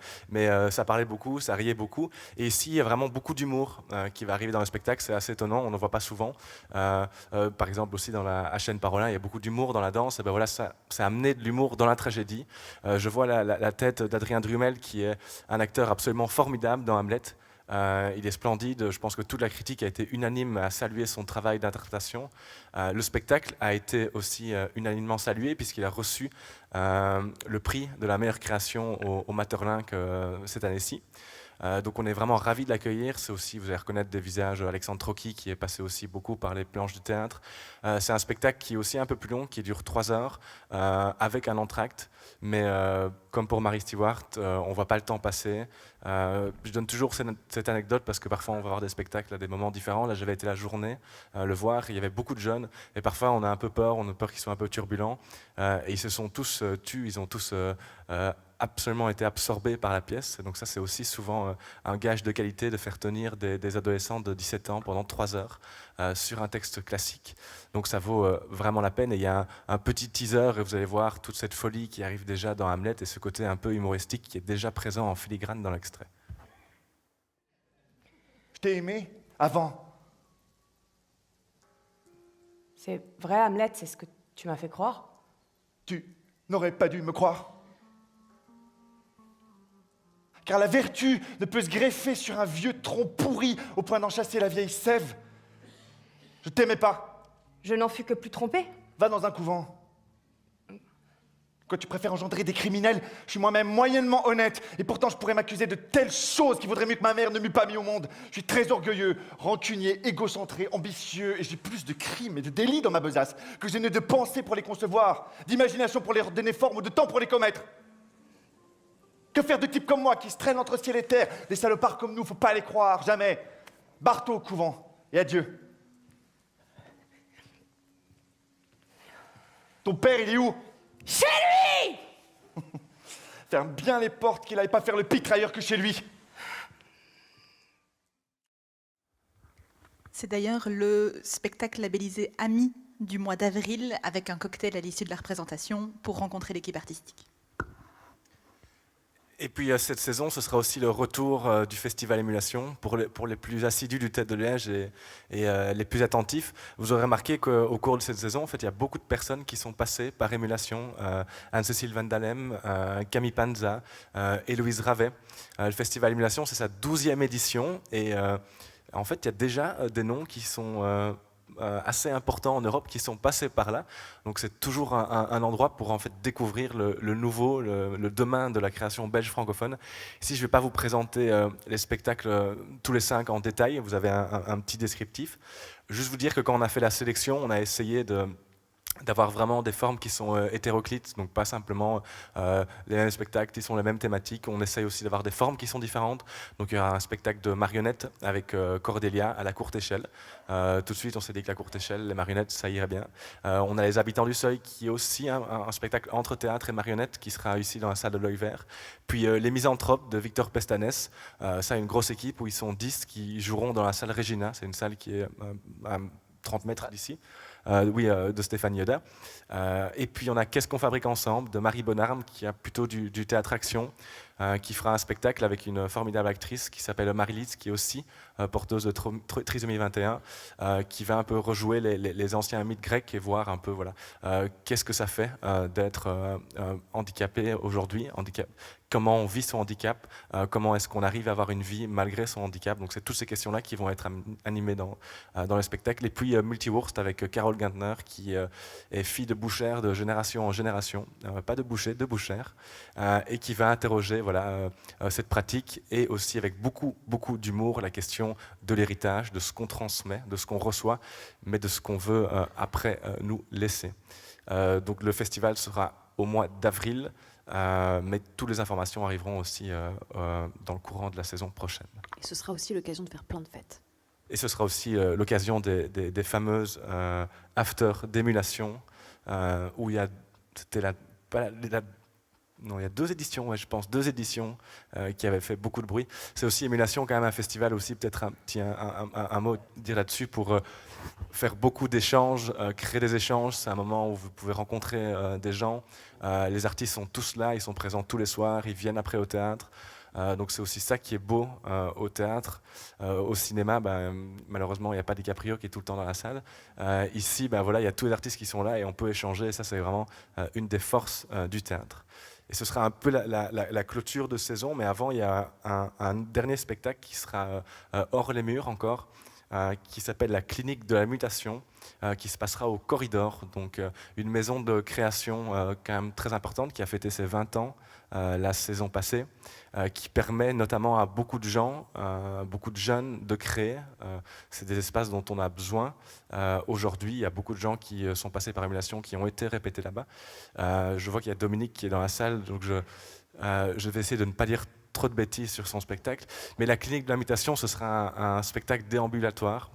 ça parlait beaucoup, ça riait beaucoup. Et ici, il y a vraiment beaucoup d'humour qui va arriver dans le spectacle, c'est assez étonnant, on n'en voit pas souvent. Par exemple, aussi dans la chaîne Parolin, il y a beaucoup d'humour dans la danse, et ben voilà, ça a amené de l'humour dans la tragédie. Je vois la tête d'Adrien Drumel, qui est un acteur absolument formidable dans Hamlet. Il est splendide, je pense que toute la critique a été unanime à saluer son travail d'interprétation. Le spectacle a été aussi unanimement salué puisqu'il a reçu le prix de la meilleure création au Maeterlinck cette année-ci. Donc on est vraiment ravis de l'accueillir. C'est aussi, vous allez reconnaître des visages, Alexandre Trocky qui est passé aussi beaucoup par les planches du théâtre. C'est un spectacle qui est aussi un peu plus long, qui dure 3 heures, avec un entracte. Mais comme pour Marie Stuart, on ne voit pas le temps passer. Je donne toujours cette anecdote parce que parfois on va voir des spectacles à des moments différents. Là, j'avais été la journée le voir, il y avait beaucoup de jeunes et parfois on a un peu peur, on a peur qu'ils soient un peu turbulents. Et ils se sont tous tus, ils ont tous absolument été absorbés par la pièce. Donc ça, c'est aussi souvent un gage de qualité de faire tenir des adolescents de 17 ans pendant 3 heures sur un texte classique. Donc ça vaut vraiment la peine. Et il y a un petit teaser et vous allez voir toute cette folie qui arrive déjà dans Hamlet et ce côté un peu humoristique qui est déjà présent en filigrane dans l'extrait. Je t'ai aimé avant. C'est vrai, Hamlet, c'est ce que tu m'as fait croire. Tu n'aurais pas dû me croire. Car la vertu ne peut se greffer sur un vieux tronc pourri au point d'en chasser la vieille sève. Je t'aimais pas. Je n'en fus que plus trompée. Va dans un couvent. Quand tu préfères engendrer des criminels, je suis moi-même moyennement honnête. Et pourtant, je pourrais m'accuser de telles choses qu'il vaudrait mieux que ma mère ne m'eût pas mis au monde. Je suis très orgueilleux, rancunier, égocentré, ambitieux. Et j'ai plus de crimes et de délits dans ma besace que je n'ai de pensée pour les concevoir, d'imagination pour les donner forme ou de temps pour les commettre. Que faire de types comme moi qui se traînent entre ciel et terre? Des salopards comme nous, faut pas les croire, jamais. Bartho au couvent, et adieu. Ton père, il est où? Chez lui! Ferme bien les portes, qu'il n'aille pas faire le pitre ailleurs que chez lui. C'est d'ailleurs le spectacle labellisé Ami du mois d'avril avec un cocktail à l'issue de la représentation pour rencontrer l'équipe artistique. Et puis cette saison, ce sera aussi le retour du festival Émulation pour les plus assidus du Théâtre de Liège et les plus attentifs. Vous aurez remarqué qu'au cours de cette saison, en fait, il y a beaucoup de personnes qui sont passées par Émulation. Anne-Cécile Van Dalem, Camille Panza, Héloïse Ravet. Le festival Émulation, c'est sa 12e édition et en fait, il y a déjà des noms qui sont assez importants en Europe qui sont passés par là. Donc c'est toujours un endroit pour en fait découvrir le nouveau, le demain de la création belge francophone. Ici, je ne vais pas vous présenter les spectacles tous les 5 en détail, vous avez un petit descriptif. Juste vous dire que quand on a fait la sélection, on a essayé d'avoir vraiment des formes qui sont hétéroclites, donc pas simplement les mêmes spectacles qui sont les mêmes thématiques. On essaye aussi d'avoir des formes qui sont différentes. Donc il y aura un spectacle de marionnettes avec Cordélia à la courte échelle. Tout de suite, on s'est dit que la courte échelle, les marionnettes, ça irait bien. On a Les Habitants du Seuil, qui est aussi un spectacle entre théâtre et marionnettes, qui sera ici dans la salle de l'Œil Vert. Puis Les Misanthropes de Victor Pestanès. Ça, une grosse équipe où ils sont 10 qui joueront dans la salle Regina. C'est une salle qui est à 30 mètres d'ici. De Stéphane Yoda. Et puis on a Qu'est-ce qu'on fabrique ensemble de Marie Bonarme, qui a plutôt du théâtre-action, qui fera un spectacle avec une formidable actrice qui s'appelle Marie-Lise, qui est aussi porteuse de trisomie 21, qui va un peu rejouer les anciens mythes grecs et voir un peu qu'est-ce que ça fait d'être handicapé aujourd'hui, comment on vit son handicap, comment est-ce qu'on arrive à avoir une vie malgré son handicap. Donc c'est toutes ces questions-là qui vont être animées dans le spectacle. Et puis Multiwurst avec Carole Gantner, qui est fille de bouchère de génération en génération, pas de boucher, de bouchère, et qui va interroger cette pratique, et aussi avec beaucoup d'humour la question de l'héritage, de ce qu'on transmet, de ce qu'on reçoit, mais de ce qu'on veut après nous laisser. Donc le festival sera au mois d'avril, mais toutes les informations arriveront aussi dans le courant de la saison prochaine. Et ce sera aussi l'occasion de faire plein de fêtes. Et ce sera aussi l'occasion des fameuses after d'émulation, où il y a, il y a 2 éditions, ouais, je pense, 2 éditions qui avaient fait beaucoup de bruit. C'est aussi Émulation, quand même un festival aussi, peut-être un mot à dire là-dessus, pour faire beaucoup d'échanges, créer des échanges. C'est un moment où vous pouvez rencontrer des gens. Les artistes sont tous là, ils sont présents tous les soirs, ils viennent après au théâtre. Donc c'est aussi ça qui est beau au théâtre. Au cinéma, malheureusement, il n'y a pas DiCaprio qui est tout le temps dans la salle. Ici, il y a tous les artistes qui sont là et on peut échanger. Et ça, c'est vraiment une des forces du théâtre. Et ce sera un peu la clôture de saison, mais avant, il y a un dernier spectacle qui sera hors les murs encore, qui s'appelle La Clinique de la Mutation, qui se passera au Corridor, donc une maison de création quand même très importante, qui a fêté ses 20 ans la saison passée, qui permet notamment à beaucoup de gens, beaucoup de jeunes de créer. C'est des espaces dont on a besoin. Aujourd'hui, il y a beaucoup de gens qui sont passés par Émulation, qui ont été répétés là-bas. Je vois qu'il y a Dominique qui est dans la salle, donc je vais essayer de ne pas dire trop de bêtises sur son spectacle. Mais La Clinique de la Mutation, ce sera un spectacle déambulatoire.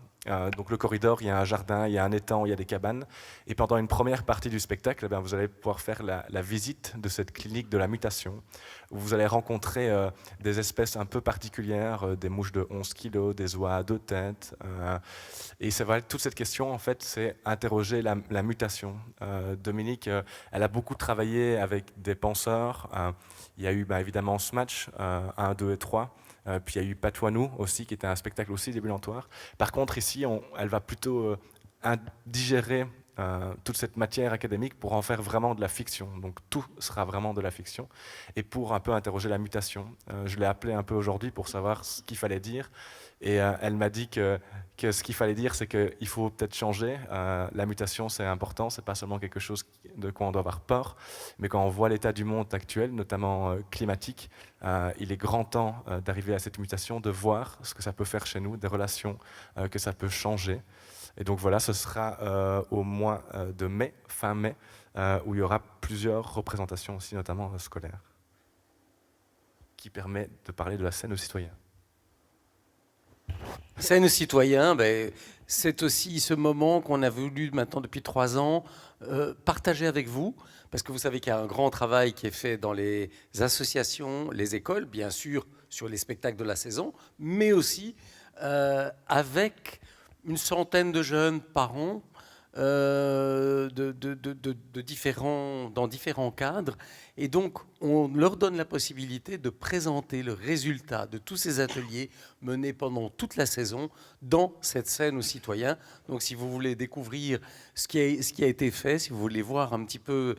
Donc le corridor, il y a un jardin, il y a un étang, il y a des cabanes. Et pendant une première partie du spectacle, vous allez pouvoir faire la visite de cette clinique de la mutation, où vous allez rencontrer des espèces un peu particulières, des mouches de 11 kilos, des oies à 2 têtes. Et c'est vrai, toute cette question, en fait, c'est interroger la mutation. Dominique, elle a beaucoup travaillé avec des penseurs. Il y a eu évidemment Smatch, 1, 2 et 3. Puis il y a eu Patoinou aussi, qui était un spectacle aussi déambulatoire. Par contre, ici, elle va plutôt digérer toute cette matière académique pour en faire vraiment de la fiction. Donc tout sera vraiment de la fiction. Et pour un peu interroger la mutation. Je l'ai appelée un peu aujourd'hui pour savoir ce qu'il fallait dire. Et elle m'a dit que ce qu'il fallait dire, c'est qu'il faut peut-être changer. La mutation, c'est important. C'est pas seulement quelque chose de quoi on doit avoir peur. Mais quand on voit l'état du monde actuel, notamment climatique, il est grand temps d'arriver à cette mutation, de voir ce que ça peut faire chez nous, des relations que ça peut changer. Et donc voilà, ce sera au mois de mai, fin mai, où il y aura plusieurs représentations aussi, notamment scolaires, qui permet de parler de la scène aux citoyens. Scène aux citoyens, c'est aussi ce moment qu'on a voulu maintenant depuis 3 ans partager avec vous, parce que vous savez qu'il y a un grand travail qui est fait dans les associations, les écoles, bien sûr, sur les spectacles de la saison, mais aussi avec une centaine de jeunes par an dans différents cadres. Et donc, on leur donne la possibilité de présenter le résultat de tous ces ateliers menés pendant toute la saison dans cette scène aux citoyens. Donc, si vous voulez découvrir ce qui a été fait, si vous voulez voir un petit peu,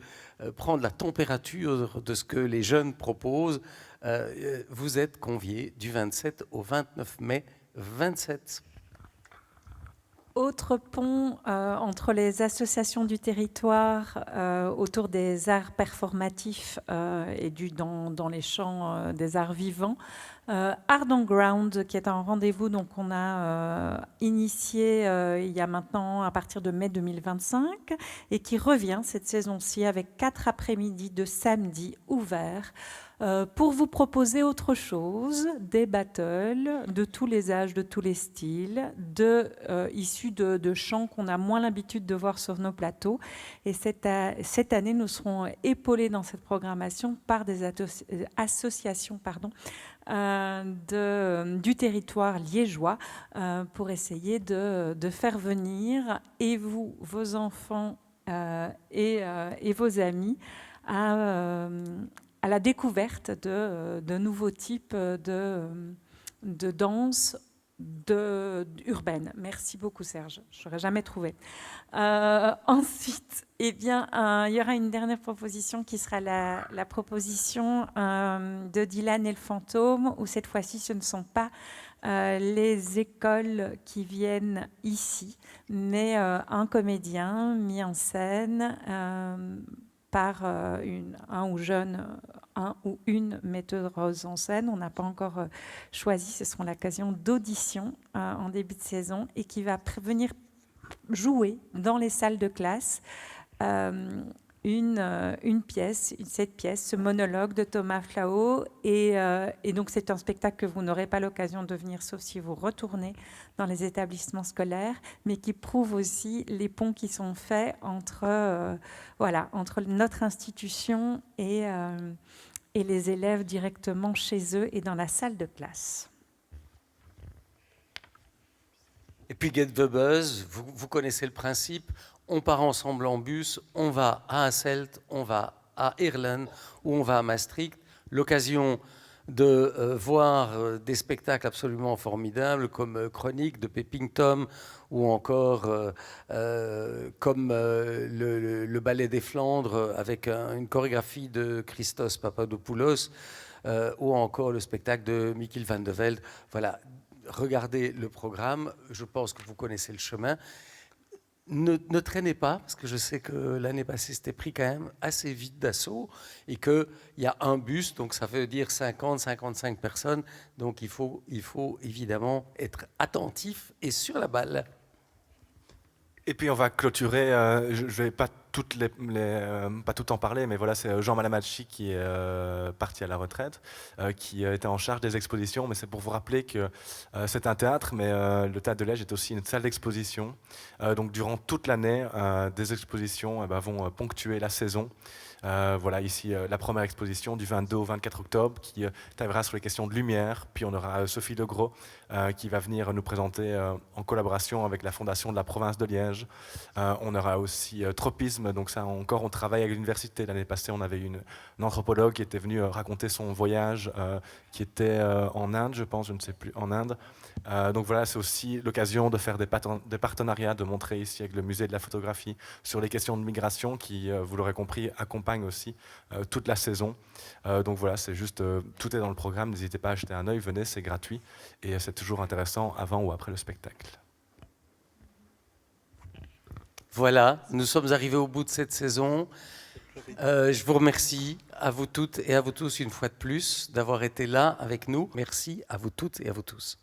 prendre la température de ce que les jeunes proposent, vous êtes conviés du 27 au 29 mai 27. Autre pont entre les associations du territoire autour des arts performatifs et dans les champs des arts vivants. Art on Ground, qui est un rendez-vous qu'on a initié il y a maintenant à partir de mai 2025 et qui revient cette saison-ci avec 4 après-midi de samedi ouverts pour vous proposer autre chose, des battles de tous les âges, de tous les styles, issus de chants qu'on a moins l'habitude de voir sur nos plateaux. Et cette année, nous serons épaulés dans cette programmation par des associations du territoire liégeois pour essayer de faire venir et vous, vos enfants et vos amis à la découverte de nouveaux types de danse urbaine. Merci beaucoup Serge, je n'aurais jamais trouvé. Ensuite, il y aura une dernière proposition qui sera la proposition de Dylan et le fantôme, où cette fois-ci ce ne sont pas les écoles qui viennent ici, mais un comédien mis en scène par un ou une metteuse en scène. On n'a pas encore choisi, ce sera l'occasion d'audition en début de saison et qui va venir jouer dans les salles de classe une pièce, cette pièce, ce monologue de Thomas Flao. Et donc c'est un spectacle que vous n'aurez pas l'occasion de venir sauf si vous retournez dans les établissements scolaires, mais qui prouve aussi les ponts qui sont faits entre notre institution et les élèves directement chez eux et dans la salle de classe. Et puis Get the Buzz, vous connaissez le principe. On part ensemble en bus, on va à Hasselt, on va à Irlen ou on va à Maastricht. L'occasion de voir des spectacles absolument formidables comme Chronique de Peeping Tom ou encore comme le Ballet des Flandres avec une chorégraphie de Christos Papadopoulos ou encore le spectacle de Michiel van de Velde. Voilà, regardez le programme, je pense que vous connaissez le chemin. Ne traînez pas, parce que je sais que l'année passée, c'était pris quand même assez vite d'assaut et qu'il y a un bus, donc ça veut dire 50-55 personnes. Donc il faut évidemment être attentif et sur la balle. Et puis on va clôturer, je ne vais pas pas tout en parler, mais voilà, c'est Jean Malamacci qui est parti à la retraite, qui était en charge des expositions, mais c'est pour vous rappeler que c'est un théâtre, mais le Théâtre de Liège est aussi une salle d'exposition. Donc durant toute l'année, des expositions vont ponctuer la saison. Voilà, ici, la première exposition du 22 au 24 octobre qui taillera sur les questions de lumière. Puis on aura Sophie Legros qui va venir nous présenter en collaboration avec la Fondation de la province de Liège. On aura aussi Tropisme, donc ça encore, on travaille avec l'université. L'année passée, on avait une anthropologue qui était venue raconter son voyage qui était en Inde, je pense, je ne sais plus, en Inde. Donc voilà, c'est aussi l'occasion de faire des partenariats, de montrer ici avec le musée de la photographie sur les questions de migration qui, vous l'aurez compris, accompagnent aussi toute la saison. Donc voilà, c'est juste, tout est dans le programme, n'hésitez pas à jeter un œil, venez, c'est gratuit et c'est toujours intéressant avant ou après le spectacle. Voilà, nous sommes arrivés au bout de cette saison. Je vous remercie à vous toutes et à vous tous une fois de plus d'avoir été là avec nous. Merci à vous toutes et à vous tous.